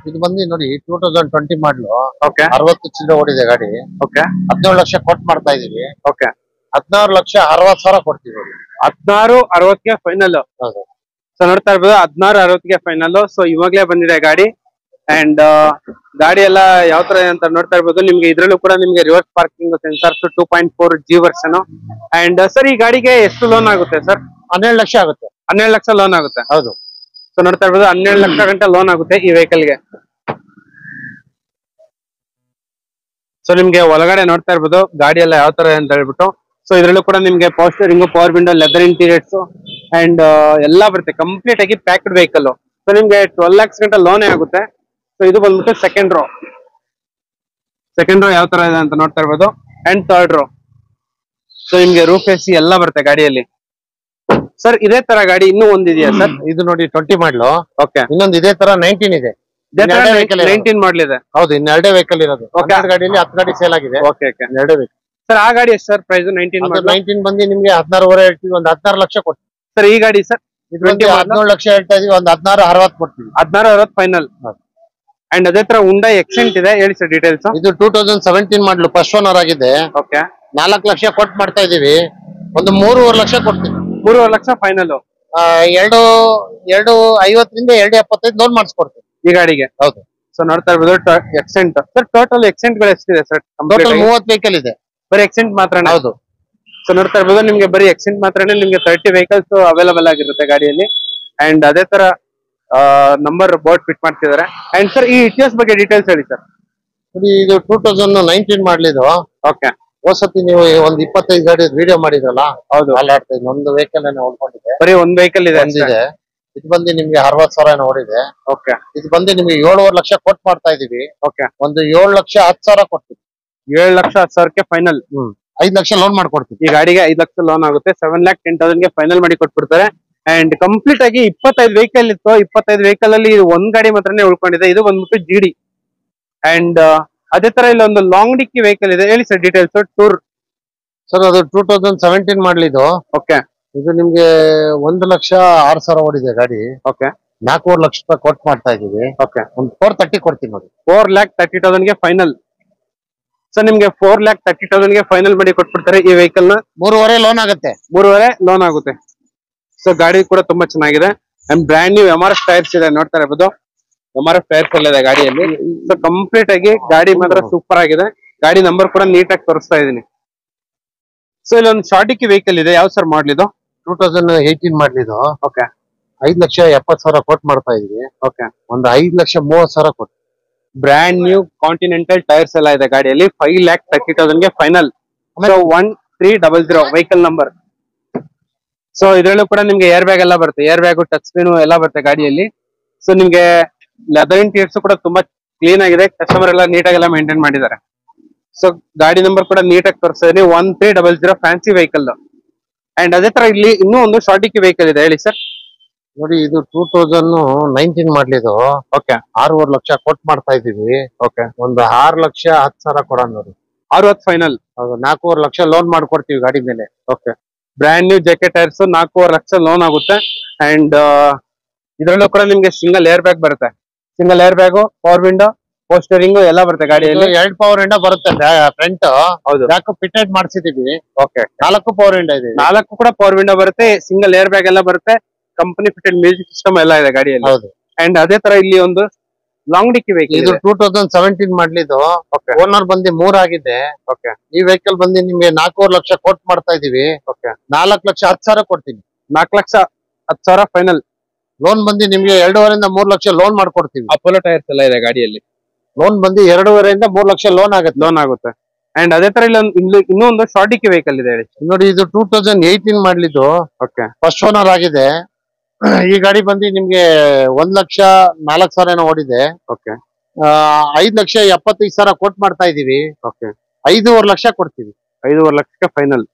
ಇದು ಬಂದು ನೋಡಿ 2020 ಮಾಡ್ಲು. ಓಕೆ. 60 ಚಿಲ್ಲರೆ ಓಡಿದೆ ಗಾಡಿ. ಓಕೆ. 17 ಲಕ್ಷ ಕೊಟ್ಟು ಮಾಡ್ತಾ ಇದೀವಿ. ಓಕೆ. 16,60,000 ಕೊಡ್ತೀವಿ. 16,60ಗೆ ಫೈನಲ್. ಹೌದು. ಸೊ ನೋಡ್ತಾ ಇರ್ಬೋದು 16,60ಗೆ ಫೈನಲ್. ಸೊ ಇವಾಗ್ಲೇ ಬಂದಿದೆ ಗಾಡಿ. ಅಂಡ್ ಗಾಡಿ ಎಲ್ಲ ಯಾವ ತರ ಅಂತ ನೋಡ್ತಾ ಇರ್ಬೋದು. ನಿಮ್ಗೆ ಇದ್ರಲ್ಲೂ ಕೂಡ ನಿಮ್ಗೆ reverse parking sensors 2.4 G version. And sir ಈ ಗಾಡಿಗೆ ಎಷ್ಟು ಲೋನ್ ಆಗುತ್ತೆ ಸರ್? 12 ಲಕ್ಷ ಆಗುತ್ತೆ. 12 ಲಕ್ಷ ಲೋನ್ ಆಗುತ್ತೆ. ಹೌದು. ಸೊ ನೋಡ್ತಾ ಇರ್ಬೋದು 12 ಲಕ್ಷ ಗಂಟೆ ಲೋನ್ ಆಗುತ್ತೆ ಈ ವೆಹಿಕಲ್ಗೆ. ಸೊ ನಿಮ್ಗೆ ಒಳಗಡೆ ನೋಡ್ತಾ ಇರ್ಬೋದು ಗಾಡಿ ಎಲ್ಲ ಯಾವ ತರ ಅಂತ ಹೇಳ್ಬಿಟ್ಟು. ಸೊ ಇದ್ರಲ್ಲೂ ಕೂಡ ನಿಮ್ಗೆ power steering, power window, leather interiors and ಎಲ್ಲ ಬರುತ್ತೆ. ಕಂಪ್ಲೀಟ್ ಆಗಿ ಪ್ಯಾಕ್ಡ್ ವೆಹಿಕಲ್. ಸೊ ನಿಮ್ಗೆ 12 lakhs ಗಂಟೆ ಲೋನೇ ಆಗುತ್ತೆ. ಸೊ ಇದು ಬಂದ್ಬಿಟ್ಟು ಸೆಕೆಂಡ್ ರೋ ಯಾವ ತರ ಇದೆ ಅಂತ ನೋಡ್ತಾ ಇರ್ಬೋದು. And third row. ಸೊ ನಿಮ್ಗೆ ರೂಫ್ ಎಸಿ ಎಲ್ಲ ಬರುತ್ತೆ ಗಾಡಿಯಲ್ಲಿ. ಸರ್ ಇದೇ ತರ ಗಾಡಿ ಇನ್ನೂ ಒಂದಿದೆಯಾ ಸರ್? ಇದು ನೋಡಿ 20 ಮಾಡ್ಲು. ಓಕೆ. ಇನ್ನೊಂದು ಇದೇ ತರ 19 ಇದೆ. 19 ಮಾಡಲ್ ಇದೆ. ಹೌದು, ಇನ್ನು 2 ವೆಹಿಕಲ್ ಇರೋದು. ಗಾಡಿಯಲ್ಲಿ 10 ಗಾಡಿ ಸೇಲ್ ಆಗಿದೆ. Okay okay. 2 ವೆಹಿಕಲ್. ಸರ್ ಆ ಗಾಡಿ ಎಷ್ಟು ಸರ್ ಪ್ರೈಸ್? 19 ಬಂದು ನಿಮ್ಗೆ 16,500 ಹೇಳ್ತೀವಿ, ಒಂದು 16 ಲಕ್ಷ ಕೊಡ್ತೀವಿ. ಸರ್ ಈ ಗಾಡಿ ಸರ್ 17 ಲಕ್ಷ ಹೇಳ್ತಾ ಇದೀವಿ, ಒಂದು 16,60 ಕೊಡ್ತೀವಿ. 16,60 ಫೈನಲ್. ಅಂಡ್ ಅದೇ ತರ ಹುಂಡೈ ಎಕ್ಸೆಂಟ್ ಇದೆ, ಹೇಳಿ ಸರ್ ಡೀಟೇಲ್ಸ್. ಇದು 2017 ಮಾಡ್ಲು, ಫಸ್ಟ್ ಓನರ್ ಆಗಿದೆ. ಓಕೆ. 4 ಲಕ್ಷ ಕೊಟ್ಟು ಮಾಡ್ತಾ ಇದೀವಿ, ಒಂದು 3.5 ಲಕ್ಷ ಕೊಡ್ತೀವಿ. 3.5 ಲಕ್ಷ ಫೈನಲ್. 2.50ರಿಂದ 2.75 ಲೋನ್ ಮಾಡಿಸ್ಕೊಡ್ತೀವಿ ಈ ಗಾಡಿಗೆ. ಹೌದು. ಸೊ ನೋಡ್ತಾ ಇರ್ಬೋದು ಎಕ್ಸೆಂಟ್. ಸರ್ ಟೋಟಲ್ ಎಕ್ಸೆಂಟ್ ಗಳು ಎಷ್ಟಿದೆ ಸರ್? ಟೋಟಲ್ 30 ವೆಹಿಕಲ್ ಇದೆ. ಬರೀ ಎಕ್ಸೆಂಟ್ ಮಾತ್ರ? ಹೌದು. ಸೊ ನೋಡ್ತಾ ಇರ್ಬೋದು ನಿಮ್ಗೆ ಬರೀ ಎಕ್ಸೆಂಟ್ ಮಾತ್ರನೇ ನಿಮ್ಗೆ 30 ವೆಹಿಕಲ್ಸ್ ಅವೈಲೇಬಲ್ ಆಗಿರುತ್ತೆ ಗಾಡಿಯಲ್ಲಿ. ಅಂಡ್ ಅದೇ ತರ ನಂಬರ್ ಬೋರ್ಡ್ ಫಿಟ್ ಮಾಡ್ತಿದ್ದಾರೆ. ಅಂಡ್ ಸರ್ ಈ ಇಟಿಎಸ್ ಬಗ್ಗೆ ಡೀಟೇಲ್ಸ್ ಹೇಳಿ ಸರ್. ಇದು 2019 ಮಾಡ್ಲಿದ್ದು. ಓಕೆ. ಹೋದ್ಸತಿ ನೀವು ಒಂದು 25 ಗಾಡಿ ವಿಡಿಯೋ ಮಾಡಿದ್ರಲ್ಲ? ಹೌದು. ಒಂದು ವೆಹಿಕಲ್ ಓಡ್ಕೊಂಡಿದೆ. ಬರೀ ಒಂದು ವೆಹಿಕಲ್ ಇದೆ. ಇದು ಬಂದು ನಿಮ್ಗೆ 60,000 ಓಡಿದೆ. ಓಕೆ. ಇದು ಬಂದು ನಿಮ್ಗೆ 7.5 ಲಕ್ಷ ಕೊಟ್ಟು ಮಾಡ್ತಾ ಇದೀವಿ. ಓಕೆ. ಒಂದು 7,10,000 ಕೊಡ್ತೀವಿ. 7,10,000ಕ್ಕೆ ಫೈನಲ್. 5 ಲಕ್ಷ ಲೋನ್ ಮಾಡ್ಕೊಡ್ತೀವಿ. ಈ ಗಾಡಿಗೆ 5 ಲಕ್ಷ ಲೋನ್ ಆಗುತ್ತೆ. 7,10,000ಗೆ ಫೈನಲ್ ಮಾಡಿ ಕೊಟ್ಬಿಡ್ತಾರೆ. ಅಂಡ್ ಕಂಪ್ಲೀಟ್ ಆಗಿ 25 ವೆಹಿಕಲ್ ಇತ್ತು. 25 ವೆಹಿಕಲ್ ಅಲ್ಲಿ ಒಂದ್ ಗಾಡಿ ಮಾತ್ರನೇ ಉಳ್ಕೊಂಡಿದೆ. ಇದು ಬಂದ್ಬಿಟ್ಟು GD. ಅಂಡ್ ಅದೇ ತರ ಇಲ್ಲಿ ಒಂದು ಲಾಂಗ್ ಡಿಕ್ಕಿ ವೆಹಿಕಲ್ ಇದೆ, ಹೇಳಿ ಸರ್ ಡೀಟೇಲ್ಸ್. ಟೂರ್ ಸರ್ ಅದು 2017 ಮಾಡ್ಲಿದ್ದು. ಓಕೆ. ಇದು ನಿಮ್ಗೆ 1,06,000 ಓಡಿದೆ ಗಾಡಿ. ಓಕೆ. 4 ಲಕ್ಷ ರೂಪಾಯಿ ಕೊಟ್ಟು ಮಾಡ್ತಾ ಇದೀವಿ. ಓಕೆ. ಒಂದು 430 ಕೊಡ್ತೀನಿ ನೋಡಿ. 4,30,000ಗೆ ಫೈನಲ್. ಸೊ ನಿಮ್ಗೆ 4,30,000ಗೆ ಫೈನಲ್ ಮಾಡಿ ಕೊಟ್ಬಿಡ್ತಾರೆ ಈ ವೆಹಿಕಲ್ ನ. 3.5 ಲೋನ್ ಆಗುತ್ತೆ. 3.5 ಲೋನ್ ಆಗುತ್ತೆ. ಸೊ ಗಾಡಿ ಕೂಡ ತುಂಬಾ ಚೆನ್ನಾಗಿದೆ. And brand new MRF tyres ಇದೆ, ನೋಡ್ತಾ ಇರ್ಬೋದು. MRF ಟೈರ್ಸ್ ಎಲ್ಲ ಇದೆ ಗಾಡಿಯಲ್ಲಿ. ಸೊ ಕಂಪ್ಲೀಟ್ ಆಗಿ ಗಾಡಿ ಮಾತ್ರ ಸೂಪರ್ ಆಗಿದೆ. ಗಾಡಿ ನಂಬರ್ ಕೂಡ ನೀಟಾಗಿ ತೋರಿಸ್ತಾ ಇದೀನಿ. ಸೊ ಇಲ್ಲಿ ಒಂದು ಶಾರ್ಟಿಕಿ ವೆಹಿಕಲ್ ಇದೆ, ಯಾವ ಸರ್ ಮಾಡ್ಲಿದ್ದು? 2018 ಮಾಡ್ಲಿದ್ದು. ಓಕೆ. 5,70,000 ಕೊಟ್ಟು ಮಾಡ್ತಾ ಇದೀವಿ. ಓಕೆ. ಒಂದು 5,30,000 ಕೊಟ್ಟು. ಬ್ರ್ಯಾಂಡ್ ನ್ಯೂ ಕಾಂಟಿನೆಂಟಲ್ ಟೈರ್ಸ್ ಎಲ್ಲ ಇದೆ ಗಾಡಿಯಲ್ಲಿ. 5,30,000ಗೆ ಫೈನಲ್. 1300 vehicle number. ಸೊ ಇದ್ರಲ್ಲೂ ಕೂಡ ನಿಮ್ಗೆ ಏರ್ ಬ್ಯಾಗ್ ಎಲ್ಲ ಬರುತ್ತೆ. ಏರ್ ಬ್ಯಾಗ್, ಟಚ್ ಸ್ಕ್ರೀನ್ ಎಲ್ಲ ಬರುತ್ತೆ ಗಾಡಿಯಲ್ಲಿ. ಸೊ ನಿಮ್ಗೆ ಲೆದರ್ ಇಂಟೀರಿಯರ್ಸ್ ಕೂಡ ತುಂಬಾ ಕ್ಲೀನ್ ಆಗಿದೆ. ಕಸ್ಟಮರ್ ಎಲ್ಲ ನೀಟಾಗೆಲ್ಲ ಮೇಂಟೈನ್ ಮಾಡಿದ್ದಾರೆ. ಸೊ ಗಾಡಿ ನಂಬರ್ ಕೂಡ ನೀಟಾಗಿ ತೋರಿಸ್ತಾ ಇದೀನಿ. 1300 ಫ್ಯಾನ್ಸಿ ವೆಹಿಕಲ್. ಅಂಡ್ ಅದೇ ತರ ಇಲ್ಲಿ ಇನ್ನೂ ಒಂದು ಶಾರ್ಟಿಕಿ ವೆಹಿಕಲ್ ಇದೆ, ಹೇಳಿ ಸರ್. ನೋಡಿ ಇದು 2019 ಮಾಡ್ಲಿದ್ದು. ಓಕೆ. 6.5 ಲಕ್ಷ ಕೊಟ್ಟು ಮಾಡ್ತಾ ಇದೀವಿ. ಓಕೆ. ಒಂದು 6,10,000 ಕೊಡೋಣ ನೋಡಿ. 60 ಫೈನಲ್. ಹೌದು. 4.5 ಲಕ್ಷ ಲೋನ್ ಮಾಡ್ಕೊಡ್ತೀವಿ ಗಾಡಿ ಮೇಲೆ. Okay. Brand new jacket tyres, 4.5 lakh loan ಆಗುತ್ತೆ. ಅಂಡ್ ಇದ್ರಲ್ಲೂ ಕೂಡ ನಿಮ್ಗೆ ಸಿಂಗಲ್ ಏರ್ ಬ್ಯಾಗ್ ಬರುತ್ತೆ. Single air bag, power window, power steering ಎಲ್ಲ ಬರುತ್ತೆ ಗಾಡಿಯಲ್ಲಿ. 2 ಪವರ್ ವಿಂಡೋ ಬರುತ್ತೆ ಫ್ರಂಟ್. ಹೌದು. ಬ್ಯಾಕ್ ಫಿಟೆಡ್ ಮಾಡಿಸಿದೀವಿ. ಓಕೆ. 4 ಪವರ್ ವಿಂಡೋ ಇದೆ. 4 ಕೂಡ ಪವರ್ ವಿಂಡೋ ಬರುತ್ತೆ. ಸಿಂಗಲ್ ಏರ್ ಬ್ಯಾಗ್ ಎಲ್ಲ ಬರುತ್ತೆ. ಕಂಪನಿ ಫಿಟೆಡ್ ಮ್ಯೂಸಿಕ್ ಸಿಸ್ಟಮ್ ಎಲ್ಲ ಇದೆ ಗಾಡಿಯಲ್ಲಿ. ಹೌದು. ಅಂಡ್ ಅದೇ ತರ ಇಲ್ಲಿ ಒಂದು ಲಾಂಗ್ ಡಿಕ್ಕಿ ವೆಹಿಕಲ್ ಇದು 2017 ಮಾಡ್ಲಿದ್ದು. ಓನರ್ ಬಂದು 3 ಆಗಿದೆ. ಓಕೆ ಈ ವೆಹಿಕಲ್ ಬಂದು ನಿಮ್ಗೆ 4.5 ಲಕ್ಷ ಕೊಟ್ ಮಾಡ್ತಾ ಇದೀವಿ. ಓಕೆ 4,10,000 ಕೊಡ್ತೀನಿ. 4,10,000 ಫೈನಲ್. ಲೋನ್ ಬಂದು ನಿಮ್ಗೆ 2.5 ಇಂದ 3 ಲಕ್ಷ ಲೋನ್ ಮಾಡ್ಕೊಡ್ತೀವಿ. ಅಪೋಲೋ ಟೈರ್ಸ್ ಎಲ್ಲ ಇದೆ ಗಾಡಿಯಲ್ಲಿ. ಲೋನ್ ಬಂದು 2.5 ಇಂದ 3 ಲಕ್ಷ ಲೋನ್ ಆಗುತ್ತೆ. ಅಂಡ್ ಅದೇ ತರ ಇನ್ನೂ ಒಂದು ಶಾರ್ಟ್ ಡಿಕ್ಕಿ ವೆಹಿಕಲ್ ಇದೆ ಹೇಳಿ. ನೋಡಿ ಇದು 2018 ಮಾಡ್ಲಿದ್ದು. ಓಕೆ ಫಸ್ಟ್ ಓನರ್ ಆಗಿದೆ. ಈ ಗಾಡಿ ಬಂದು ನಿಮ್ಗೆ 1,04,000 ಓಡಿದೆ. ಓಕೆ 5,75,000 ಕೊಟ್ ಮಾಡ್ತಾ ಇದೀವಿ. ಓಕೆ 5.5 ಲಕ್ಷ ಕೊಡ್ತೀವಿ. 5.5 ಲಕ್ಷಕ್ಕೆ ಫೈನಲ್.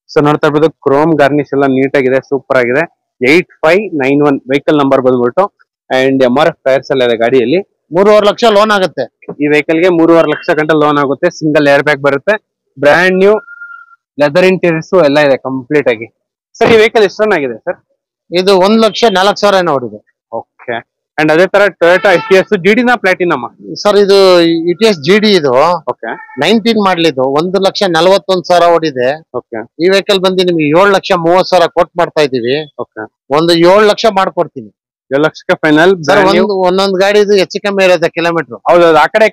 ಸೊ ನೋಡ್ತಾ ಇರ್ಬೋದು ಕ್ರೋಮ್ ಗಾರ್ನಿಶ್ ಎಲ್ಲ ನೀಟ್ ಆಗಿದೆ, ಸೂಪರ್ ಆಗಿದೆ. 8591 ವೆಹಿಕಲ್ ನಂಬರ್ ಬಂದ್ಬಿಟ್ಟು. ಅಂಡ್ MRF ಟೈರ್ಸ್ ಎಲ್ಲ ಇದೆ ಗಾಡಿಯಲ್ಲಿ. 3.5 ಲಕ್ಷ ಲೋನ್ ಆಗುತ್ತೆ. ಈ ವೆಹಿಕಲ್ ಗೆ 3.5 ಲಕ್ಷ ಗಂಟೆ ಲೋನ್ ಆಗುತ್ತೆ. ಸಿಂಗಲ್ ಏರ್ ಬ್ಯಾಗ್ ಬರುತ್ತೆ. ಬ್ರ್ಯಾಂಡ್ ನ್ಯೂ ಲೆದರ್ ಇಂಟೀರಿಯರ್ಸ್ ಎಲ್ಲ ಇದೆ ಕಂಪ್ಲೀಟ್ ಆಗಿ. ಸರ್ ಈ ವೆಹಿಕಲ್ ಎಷ್ಟು ರನ್ ಆಗಿದೆ ಸರ್? ಇದು 1,04,000 ಓಡಿದೆ. ಓಕೆ ಅಂಡ್ ಅದೇ ತರ ಟೊಯೋಟಾ ಇಟಿಎಸ್ ಜಿಡಿನ ಪ್ಲಾಟಿನಮ್ ಸರ್ ಇದು ಇಟಿಎಸ್ ಜಿಡಿ ಇದು. ಓಕೆ 19 ಮಾಡ್ಲಿದ್ದು 1,41,000 ಓಡಿದೆ. ಓಕೆ ಈ ವೆಹಿಕಲ್ ಬಂದು ನಿಮ್ಗೆ 7,30,000 ಕೊಟ್ ಮಾಡ್ತಾ ಇದೀವಿ. ಓಕೆ ಒಂದು 7 ಲಕ್ಷ ಮಾಡ್ಕೊಡ್ತೀನಿ. 7 ಲಕ್ಷಕ್ಕೆ ಫೈನಲ್. ಸರ್ ಒಂದೊಂದ್ ಗಾಡಿ ಇದು ಹೆಚ್ಚು ಕಮ್ಮಿ ಇರುತ್ತೆ ಕಿಲೋಮೀಟರ್. ಹೌದು ಆ ಕಡೆ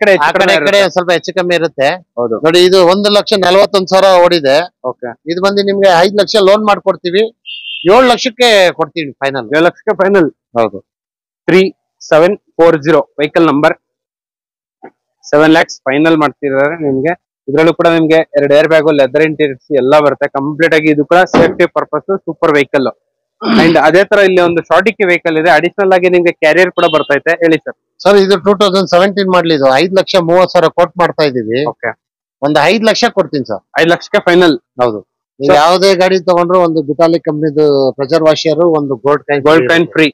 ಸ್ವಲ್ಪ ಹೆಚ್ಚು ಕಮ್ಮಿ ಇರುತ್ತೆ. ಹೌದು ನೋಡಿ ಇದು 1,41,000 ಓಡಿದೆ. ಓಕೆ ಇದು ಬಂದು ನಿಮ್ಗೆ 5 ಲಕ್ಷ ಲೋನ್ ಮಾಡ್ಕೊಡ್ತೀವಿ. 7 ಲಕ್ಷಕ್ಕೆ ಕೊಡ್ತೀವಿ ಫೈನಲ್. 7 ಲಕ್ಷಕ್ಕೆ ಫೈನಲ್. ಹೌದು 3740 ವೆಹಿಕಲ್ ನಂಬರ್. 7 lakhs ಫೈನಲ್ ಮಾಡ್ತಿದ್ದಾರೆ ನಿಮ್ಗೆ. ಇದ್ರಲ್ಲೂ ಕೂಡ ನಿಮ್ಗೆ 2 ಏರ್ ಬ್ಯಾಗು ಲೆದರ್ ಇಂಟೀರಿಯರ್ಸ್ ಎಲ್ಲ ಬರುತ್ತೆ ಕಂಪ್ಲೀಟ್ ಆಗಿ. ಇದು ಕೂಡ safety purpose super vehicle. And ಅದೇ ತರ ಇಲ್ಲಿ ಒಂದು ಶಾರ್ಟ್ ಡಿಕ್ಕಿ ವೆಹಿಕಲ್ ಇದೆ. ಅಡಿಷನಲ್ ಆಗಿ ನಿಮ್ಗೆ ಕ್ಯಾರಿಯರ್ ಕೂಡ ಬರ್ತೈತೆ. ಹೇಳಿ ಸರ್. ಸರ್ ಇದು 2017 ಮಾಡ್ಲಿದ್ದು 5,30,000 ಕೊಟ್ ಮಾಡ್ತಾ ಇದೀವಿ. ಓಕೆ ಒಂದು 5 ಲಕ್ಷ ಕೊಡ್ತೀನಿ ಸರ್. 5 ಲಕ್ಷಕ್ಕೆ ಫೈನಲ್. ಹೌದು ನೀವು ಯಾವುದೇ ಗಾಡಿ ತಗೊಂಡ್ರು ಒಂದು ಬಿಟಾಲಿ ಕಂಪ್ನಿದು ಪ್ರೆಷರ್ ವಾಷರ್, ಒಂದು ಗೋಲ್ಡ್ ಕಾಯಿನ್ ಫ್ರೀ.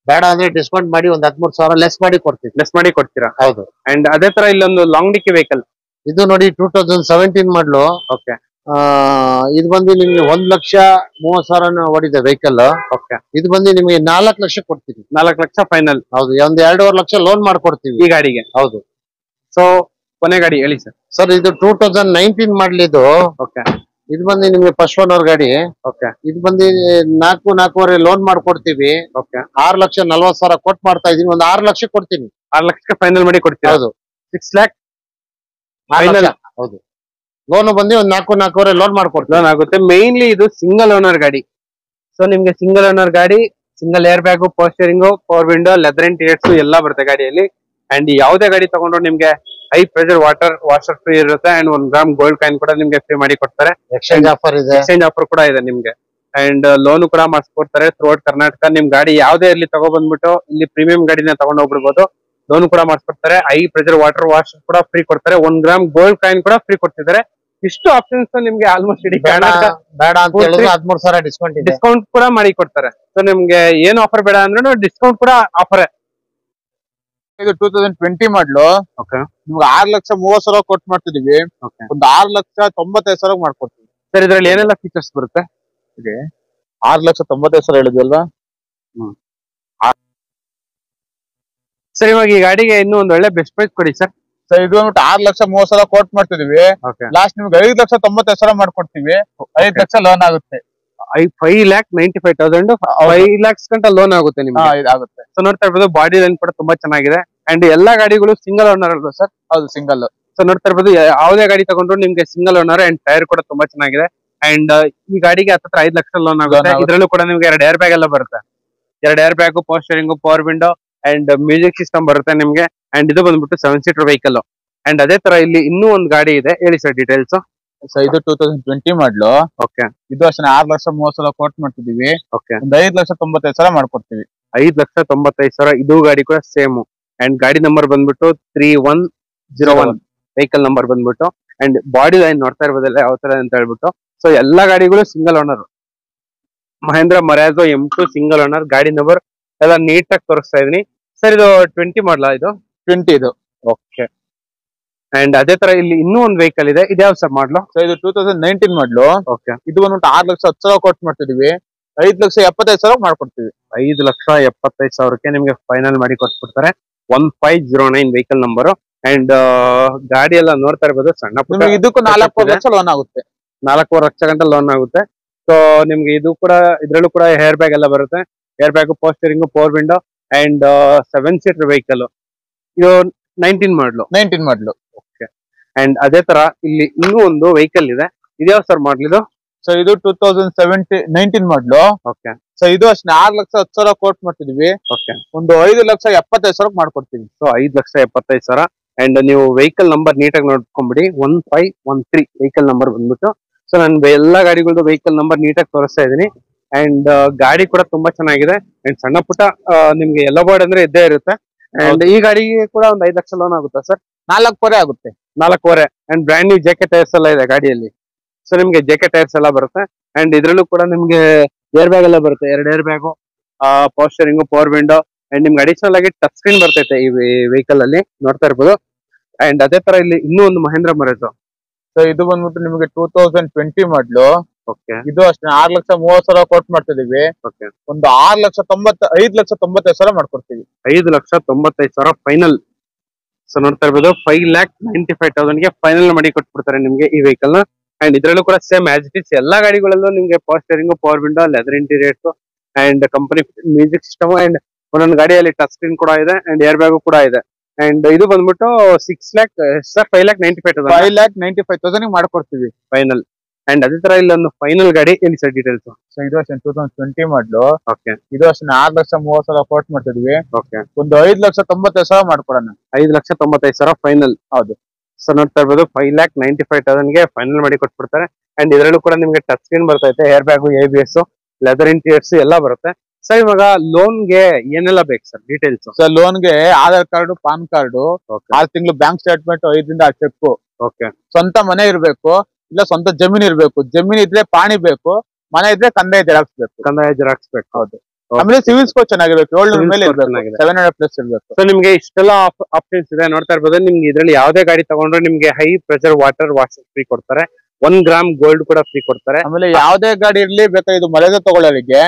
ಬೇಡ ಅಂದ್ರೆ ಡಿಸ್ಕೌಂಟ್ ಮಾಡಿ ಒಂದು 13,000 ಲೆಸ್ ಮಾಡಿ ಕೊಡ್ತೀವಿ. ಲೆಸ್ ಮಾಡಿ ಕೊಡ್ತೀರಾ? ಹೌದು. ಅಂಡ್ ಅದೇ ತರ ಇಲ್ಲೊಂದು ಲಾಂಗ್ ಡಿಕ್ಕಿ ವೆಹಿಕಲ್. ಇದು ನೋಡಿ 2017 ಮಾಡ್ಲು. ಓಕೆ ಇದು ಬಂದು ನಿಮ್ಗೆ 1,30,000 ಓಡಿದೆ ವೆಹಿಕಲ್. ಓಕೆ ಇದು ಬಂದು ನಿಮ್ಗೆ 4 ಲಕ್ಷ ಕೊಡ್ತೀವಿ. 4 ಲಕ್ಷ ಫೈನಲ್. ಹೌದು ಒಂದು 2.5 ಲಕ್ಷ ಲೋನ್ ಮಾಡ್ಕೊಡ್ತೀವಿ ಈ ಗಾಡಿಗೆ. ಹೌದು. ಸೊ ಕೊನೆ ಗಾಡಿ ಹೇಳಿ ಸರ್. ಸರ್ ಇದು 2019 ಮಾಡ್ಲಿದ್ದು. ಓಕೆ ಇದು ಬಂದು ನಿಮ್ಗೆ ಫಸ್ಟ್ ಓನರ್ ಗಾಡಿ. ಓಕೆ ಇದು ಬಂದು 4.25 ಲೋನ್ ಮಾಡ್ಕೊಡ್ತೀವಿ. ಓಕೆ 6,40,000 ಕೊಟ್ ಮಾಡ್ತಾ ಇದೀನಿ. ಒಂದು 6 ಲಕ್ಷ ಕೊಡ್ತೀನಿ. 6 ಲಕ್ಷಕ್ಕೆ ಫೈನಲ್ ಮಾಡಿ ಕೊಡ್ತೀರಾ? ಹೌದು 6 lakh ಫೈನಲ್. ಹೌದು ಲೋನ್ ಬಂದು ಒಂದು 4.25 ಲೋನ್ ಮಾಡ್ಕೊಡ್ತೀವಿ. ಲೋನ್ ಆಗುತ್ತೆ. ಮೇನ್ಲಿ ಇದು ಸಿಂಗಲ್ ಓನರ್ ಗಾಡಿ. ಸೊ ನಿಮ್ಗೆ ಸಿಂಗಲ್ ಓನರ್ ಗಾಡಿ, single air bag, power steering, power window, leather interiors ಎಲ್ಲ ಬರುತ್ತೆ ಗಾಡಿಯಲ್ಲಿ. ಅಂಡ್ ಯಾವುದೇ ಗಾಡಿ ತಗೊಂಡ್ರು ನಿಮ್ಗೆ ಹೈ ಪ್ರೆಷರ್ ವಾಷರ್ ಫ್ರೀ ಇರುತ್ತೆ. ಅಂಡ್ 1 ಗ್ರಾಮ್ ಗೋಲ್ಡ್ ಕಾಯಿನ್ ಕೂಡ ನಿಮ್ಗೆ ಫ್ರೀ ಮಾಡಿ ಕೊಡ್ತಾರೆ. ಎಕ್ಸ್ಚೇಂಜ್ ಆಫರ್ ಇದೆ. ಎಕ್ಸ್ಚೇಂಜ್ ಆಫರ್ ಕೂಡ ಇದೆ ನಿಮ್ಗೆ. ಅಂಡ್ ಲೋನ್ ಕೂಡ ಮಾಡಿಸ್ಕೊಡ್ತಾರೆ ಥ್ರೂಔಟ್ ಕರ್ನಾಟಕ. ನಿಮ್ ಗಾಡಿ ಯಾವುದೇ ಇರ್ಲಿ ತಗೊಬಂದ್ಬಿಟ್ಟು ಇಲ್ಲಿ ಪ್ರೀಮಿಯಂ ಗಾಡಿನ ತಗೊಂಡ್ ಹೋಗ್ಬಿಡ್ಬೋದು. ಲೋನ್ ಕೂಡ ಮಾಡಿಸ್ಕೊಡ್ತಾರೆ. ಹೈ ಪ್ರೆಷರ್ ವಾಟರ್ ವಾಶ್ ಕೂಡ ಫ್ರೀ ಕೊಡ್ತಾರೆ. 1 ಗ್ರಾಮ್ ಗೋಲ್ಡ್ ಕಾಯಿನ್ ಕೂಡ ಫ್ರೀ ಕೊಡ್ತಿದ್ದಾರೆ. ಇಷ್ಟು ಆಪ್ಷನ್ಸ್ ನಿಮ್ಗೆ ಆಲ್ಮೋಸ್ಟ್ ಇಡೀ ಬೇಡ ಅಂತ ಹೇಳಿದ್ರೆ 13,000 ಡಿಸ್ಕೌಂಟ್ ಇದೆ. ಡಿಸ್ಕೌಂಟ್ ಕೂಡ ಮಾಡಿ ಕೊಡ್ತಾರೆ. ಸೊ ನಿಮ್ಗೆ ಏನು ಆಫರ್ ಬೇಡ ಅಂದ್ರೆ ಡಿಸ್ಕೌಂಟ್ ಕೂಡ ಆಫರ್. ಇದು 2020 ಮಾಡ್ಲು. ಓಕೆ ನಿಮ್ಗೆ 6,30,000 ಕೊಟ್ಟು ಮಾಡ್ತಿದೀವಿ. ಒಂದು 6,95,000 ಮಾಡ್ಕೊಡ್ತೀವಿ. ಸರ್ ಇದ್ರಲ್ಲಿ ಏನೆಲ್ಲ ಫೀಚರ್ಸ್ ಬರುತ್ತೆ? 6,95,000 ಹೇಳಿದ್ವಲ್ವಾ? ಸರ್ ಇವಾಗ ಈ ಗಾಡಿಗೆ ಇನ್ನೂ ಒಂದು ಒಳ್ಳೆ ಬೆಸ್ಟ್ ಪ್ರೈಸ್ ಕೊಡಿ ಸರ್. ಸರ್ ಇದು ಬಂದ್ಬಿಟ್ಟು 6,30,000 ಕೊಟ್ಟು ಮಾಡ್ತಿದೀವಿ. ಲಾಸ್ಟ್ ನಿಮ್ಗೆ 5,95,000 ಮಾಡ್ಕೊಡ್ತೀವಿ. 5 ಲಕ್ಷ ಲೋನ್ ಆಗುತ್ತೆ. 5,95,000 5 lakhs ಗಂಟ ಲೋನ್ ಆಗುತ್ತೆ ನಿಮ್ಗೆ. ಇದಾಗುತ್ತೆ. ಸೊ ನೋಡ್ತಾ ಇರ್ಬೋದು ಬಾಡಿ ಲೈನ್ ಕೂಡ ತುಂಬಾ ಚೆನ್ನಾಗಿದೆ. ಅಂಡ್ ಎಲ್ಲಾ ಗಾಡಿಗಳು ಸಿಂಗಲ್ ಓನರ್ ಅಲ್ವಾ ಸರ್? ಹೌದು ಸಿಂಗಲ್. ಸೊ ನೋಡ್ತಾ ಇರ್ಬೋದು ಯಾವುದೇ ಗಾಡಿ ತಗೊಂಡ್ರು ನಿಮ್ಗೆ ಸಿಂಗಲ್ ಓನರ್. ಅಂಡ್ ಟೈರ್ ಕೂಡ ತುಂಬಾ ಚೆನ್ನಾಗಿದೆ. ಅಂಡ್ ಈ ಗಾಡಿಗೆ ಹತ್ರ 5 ಲಕ್ಷ ಲೋನ್ ಆಗುತ್ತೆ. ಇದ್ರಲ್ಲೂ ಕೂಡ ನಿಮ್ಗೆ 2 ಏರ್ ಬ್ಯಾಗ್ ಎಲ್ಲ ಬರುತ್ತೆ. 2 air bag, power steering, power window and music system ಬರುತ್ತೆ ನಿಮ್ಗೆ. ಅಂಡ್ ಇದು ಬಂದ್ಬಿಟ್ಟು 7 ಸೀಟರ್ ವೆಹಿಕಲ್. ಅಂಡ್ ಅದೇ ತರ ಇಲ್ಲಿ ಇನ್ನೂ ಒಂದು ಗಾಡಿ ಇದೆ. ಹೇಳಿ ಸರ್ ಡೀಟೇಲ್ಸ್. ಸರ್ ಇದು 2020 ಮಾಡ್ಲು. ಓಕೆ ಇದು ಅಷ್ಟೇ 6,30,000 ಕೊಟ್ಟು ಮಾಡ್ತಿದೀವಿ. ಓಕೆ ಒಂದು 5,95,000 ಮಾಡ್ಕೊಡ್ತೀವಿ. 5,95,000 ಇದು ಗಾಡಿ ಕೂಡ ಸೇಮ್. ಅಂಡ್ ಗಾಡಿ ನಂಬರ್ ಬಂದ್ಬಿಟ್ಟು 3101 ವೆಹಿಕಲ್ ನಂಬರ್ ಬಂದ್ಬಿಟ್ಟು. ಅಂಡ್ ಬಾಡಿ ಲೈನ್ ನೋಡ್ತಾ ಇರ್ಬೋದಲ್ಲ ಯಾವ ತರ ಅಂತ ಹೇಳ್ಬಿಟ್ಟು. ಸೊ ಎಲ್ಲಾ ಗಾಡಿಗಳು single owner. Mahindra Marazzo M2 single owner. ಗಾಡಿ ನಂಬರ್ ಎಲ್ಲ ನೀಟಾಗಿ ತೋರಿಸ್ತಾ ಇದೀನಿ ಸರ್. ಇದು 20 ಮಾಡಲ? ಇದು 20 ಇದು. ಓಕೆ ಅಂಡ್ ಅದೇ ತರ ಇಲ್ಲಿ ಇನ್ನೂ ಒಂದು ವೆಹಿಕಲ್ ಇದೆ. ಇದ್ಯಾವ ಸರ್ ಮಾಡ್ಲು? ಸರ್ ಇದು 2019 ಮಾಡ್ಲು. ಓಕೆ ಇದು ಬಂದ್ಬಿಟ್ಟು 6,10,000 ಕೊಟ್ಟು ಮಾಡ್ತಿದೀವಿ. 5,75,000 ಮಾಡ್ಕೊಡ್ತೀವಿ. 5,75,000ಕ್ಕೆ ನಿಮ್ಗೆ ಫೈನಲ್ ಮಾಡಿ ಕೊಟ್ಬಿಡ್ತಾರೆ. 1509 ವೆಹಿಕಲ್ ನಂಬರ್. ಅಂಡ್ ಗಾಡಿ ಎಲ್ಲ ನೋಡ್ತಾ ಇರ್ಬೋದು ಸಣ್ಣ ಪುಟ್ಟ. ಇದಕ್ಕೂ 4 ಲಕ್ಷ ಲೋನ್ ಆಗುತ್ತೆ. 4 ಲಕ್ಷ ಗಂಟೆ ಲೋನ್ ಆಗುತ್ತೆ. ಸೊ ನಿಮ್ಗೆ ಇದು ಕೂಡ ಇದ್ರಲ್ಲೂ ಕೂಡ ಹೇರ್ ಬ್ಯಾಗ್ ಎಲ್ಲ ಬರುತ್ತೆ. Air bag, power steering, power window and 7 seater vehicle. ಇದು 19 ಮಾಡ್ಲು. 19 ಮಾಡ್ಲು. ಅಂಡ್ ಅದೇ ತರ ಇಲ್ಲಿ ಇನ್ನೂ ಒಂದು ವೆಹಿಕಲ್ ಇದೆ. ಇದ್ಯಾವ ಸರ್ ಮಾಡ್ಲ್ ಇದು? ಸೊ ಇದು 19 ಮಾಡ್ಲು. ಓಕೆ. ಸೊ ಇದು ಅಷ್ಟೇ 6,10,000 ಕೋಟ್ ಮಾಡ್ತಿದೀವಿ. ಓಕೆ. ಒಂದು 5,75,000 ಮಾಡ್ಕೊಡ್ತೀವಿ. ಸೊ 5,75,000. ಅಂಡ್ ನೀವು ವೆಹಿಕಲ್ ನಂಬರ್ ನೀಟಾಗಿ ನೋಡ್ಕೊಂಡ್ಬಿಡಿ. 1513 ವೆಹಿಕಲ್ ನಂಬರ್ ಬಂದ್ಬಿಟ್ಟು. ಸೊ ನಾನು ಎಲ್ಲಾ ಗಾಡಿಗಳದ್ದು ವೆಹಿಕಲ್ ನಂಬರ್ ನೀಟಾಗಿ ತೋರಿಸ್ತಾ ಇದೀನಿ. ಅಂಡ್ ಗಾಡಿ ಕೂಡ ತುಂಬಾ ಚೆನ್ನಾಗಿದೆ. ಅಂಡ್ ಸಣ್ಣ ಪುಟ್ಟ ನಿಮ್ಗೆ ಎಲ್ಲ ಬೋರ್ಡ್ ಅಂದ್ರೆ ಇದ್ದೇ ಇರುತ್ತೆ. ಅಂಡ್ ಈ ಗಾಡಿಗೆ ಕೂಡ ಒಂದು 5 ಲಕ್ಷ ಲೋನ್ ಆಗುತ್ತಾ ಸರ್? 4.25 ಆಗುತ್ತೆ. 4.25. And brand new JK tyres ಎಲ್ಲ ಇದೆ ಗಾಡಿಯಲ್ಲಿ. ಸೊ ನಿಮ್ಗೆ ಜೆಕೆ ಟೈರ್ಸ್ ಎಲ್ಲ ಬರುತ್ತೆ. ಅಂಡ್ ಇದ್ರಲ್ಲೂ ಕೂಡ ನಿಮ್ಗೆ ಏರ್ ಬ್ಯಾಗ್ ಎಲ್ಲ ಬರುತ್ತೆ. 2 air bag, power steering, power window. And ನಿಮ್ಗೆ ಅಡಿಷನಲ್ ಆಗಿ ಟಚ್ ಸ್ಕ್ರೀನ್ ಬರ್ತೈತೆ ಈ ವೆಹಿಕಲ್ ಅಲ್ಲಿ, ನೋಡ್ತಾ ಇರ್ಬೋದು. ಅಂಡ್ ಅದೇ ತರ ಇಲ್ಲಿ ಇನ್ನೂ ಒಂದು ಮಹೇಂದ್ರ ಮರೇಜ್. ಸೊ ಇದು ಬಂದ್ಬಿಟ್ಟು ನಿಮಗೆ 2020 ಮಾಡ್ಲು. ಓಕೆ. ಇದು ಅಷ್ಟೇ 6,30,000 ಕೋಟ್ ಮಾಡ್ತಿದೀವಿ. ಓಕೆ. ಒಂದು 5,95,000 ಮಾಡ್ಕೊಡ್ತೀವಿ. 5,95,000 ಫೈನಲ್. ಸೊ ನೋಡ್ತಾ ಇರ್ಬೋದು 5,95,000 ಫೈನಲ್ ಮಾಡಿ ಕೊಟ್ಬಿಡ್ತಾರೆ ನಿಮ್ಗೆ ಈ ವೆಹಿಕಲ್ ನ. ಅಂಡ್ ಇದ್ರಲ್ಲೂ ಕೂಡ ಸೇಮ್ ಆಸ್ ಇಟ್ ಇಸ್ ಎಲ್ಲಾ ಗಾಡಿಗಳಲ್ಲೂ ನಿಮ್ಗೆ power steering, power window, leather interiors and company music system. And ಒಂದೊಂದು ಗಾಡಿಯಲ್ಲಿ ಟಚ್ ಸ್ಕ್ರೀನ್ ಕೂಡ ಇದೆ. ಅಂಡ್ ಏರ್ ಬ್ಯಾಗು ಕೂಡ ಇದೆ. ಅಂಡ್ ಇದು ಬಂದ್ಬಿಟ್ಟು 6 lakh ಸರ್ 5,95,000. 5,95,000 ಮಾಡ್ಕೊಡ್ತೀವಿ ಫೈನಲ್. ಅಂಡ್ ಅದೇ ತರ ಇಲ್ಲೊಂದು ಫೈನಲ್ ಗಾಡಿ ಎಲ್ಲಿ ಸರ್ ಡೀಟೇಲ್ಸ್? ಸೊ ಇದು ಅಷ್ಟೇ 2020 ಮಾಡ್ಲು. ಓಕೆ. ಇದು ಅಷ್ಟೇ 6,30,000 ಕೋಟ್ ಮಾಡ್ತಿದ್ವಿ. ಓಕೆ. ಒಂದು 5,95,000 ಮಾಡ್ಕೊಡೋಣ. 5,95,000 ಫೈನಲ್. ಹೌದು. ಸೊ ನೋಡ್ತಾ ಇರ್ಬೋದು 5,95,000 ಫೈನಲ್ ಮಾಡಿ ಕೊಟ್ಬಿಡ್ತಾರೆ. ಅಂಡ್ ಇದರಲ್ಲೂ ಕೂಡ ನಿಮ್ಗೆ ಟಚ್ ಸ್ಕ್ರೀನ್ ಬರ್ತೈತೆ, air bag, ABS, leather interiors ಎಲ್ಲ ಬರುತ್ತೆ. ಸರ್ ಇವಾಗ ಲೋನ್ಗೆ ಏನೆಲ್ಲ ಬೇಕು ಸರ್ ಡೀಟೇಲ್ಸ್? ಸೊ ಲೋನ್ಗೆ ಆಧಾರ್ ಕಾರ್ಡು, ಪಾನ್ ಕಾರ್ಡು, 6 ತಿಂಗಳು ಬ್ಯಾಂಕ್ ಸ್ಟೇಟ್ಮೆಂಟ್, 5ರಿಂದ 6 ಚೆಕ್. ಓಕೆ. ಸ್ವಂತ ಮನೆ ಇರ್ಬೇಕು, ಇಲ್ಲ ಸ್ವಂತ ಜಮೀನ್ ಇರ್ಬೇಕು. ಜಮೀನ್ ಇದ್ರೆ ಪಾಣಿ ಬೇಕು, ಮನೆ ಇದ್ರೆ ಕಂದಾಯ ಜೆರಾಕ್ಸ್ ಬೇಕು. ಕಂದಾಯ ಜೆರಾಕ್ಸ್ ಬೇಕು. ಹೌದು. ಆಮೇಲೆ ಸಿವಿಲ್ ಸ್ಕೋರ್ ಚೆನ್ನಾಗಿರ್ಬೇಕು, 700 ಮೇಲೆ ಇರ್ಬೇಕು, 700+ ಇರ್ಬೇಕು. ಸೊ ನಿಮ್ಗೆ ಇಷ್ಟೆಲ್ಲ ಆಪ್ಷನ್ಸ್ ಇದೆ ನೋಡ್ತಾ ಇರ್ಬೋದು. ನಿಮ್ಗೆ ಇದ್ರಲ್ಲಿ ಯಾವ್ದೇ ಗಾಡಿ ತಗೊಂಡ್ರೆ ನಿಮ್ಗೆ high pressure water wash free ಕೊಡ್ತಾರೆ. 1 ಗ್ರಾಮ್ ಗೋಲ್ಡ್ ಕೂಡ ಫ್ರೀ ಕೊಡ್ತಾರೆ. ಆಮೇಲೆ ಯಾವ್ದೇ ಗಾಡಿ ಇರ್ಲಿ ಬೇಕಾ ಇದು ಮಳೆದ ತಗೊಳ್ಳೋರಿಗೆ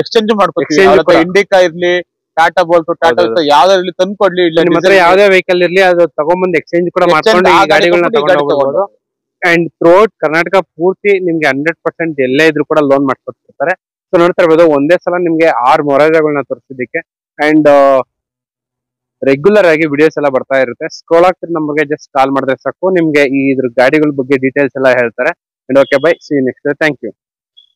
ಎಕ್ಸ್ಚೇಂಜ್ ಮಾಡ್ಕೊಡ್ತೀವಿ. ಇಂಡಿಕಾ ಇರ್ಲಿ, ಟಾಟಾ ಬೋಲ್ಟ್, ಟಾಟಾ ಯಾವ್ದಾದ್ರು ಇರ್ಲಿ ತಂದು ಕೊಡ್ಲಿ. ಇಲ್ಲ ನಿಮ್ಮ ಹತ್ರ ಯಾವ್ದೇ ವೆಹಿಕಲ್ ಇರ್ಲಿ ಅದು ತಗೊಂಡ್ಬಂದು ಎಕ್ಸ್ಚೇಂಜ್ ಕೂಡ ಮಾಡ್ಕೊಂಡು ಈ ಗಾಡಿಗಳನ್ನ ತಗೊಂಡು. ಅಂಡ್ ಥ್ರೂಔಟ್ ಕರ್ನಾಟಕ ಪೂರ್ತಿ ನಿಮ್ಗೆ 100% ಎಲ್ಲೇ ಇದ್ರು ಕೂಡ ಲೋನ್ ಮಾಡ್ಕೊಡ್ತಿರ್ತಾರೆ. ಸೊ ನೋಡ್ತಾ ಇರ್ಬೋದು ಒಂದೇ ಸಲ ನಿಮ್ಗೆ 6 ಮೊರಾಜಗಳನ್ನ ತೋರಿಸಿದ್ದಕ್ಕೆ. ಅಂಡ್ ರೆಗ್ಯುಲರ್ ಆಗಿ ವಿಡಿಯೋಸ್ ಎಲ್ಲ ಬರ್ತಾ ಇರುತ್ತೆ. ಸ್ಕ್ರೋಲ್ ಆಗ್ತಿರೋ ನಂಬರ್ಗೆ ಜಸ್ಟ್ ಕಾಲ್ ಮಾಡಿದ್ರೆ ಸಾಕು, ನಿಮ್ಗೆ ಈ ಇದ್ರ ಗಾಡಿಗಳ ಬಗ್ಗೆ ಡೀಟೇಲ್ಸ್ ಎಲ್ಲ ಹೇಳ್ತಾರೆ. And okay bye, see you next. Thank you.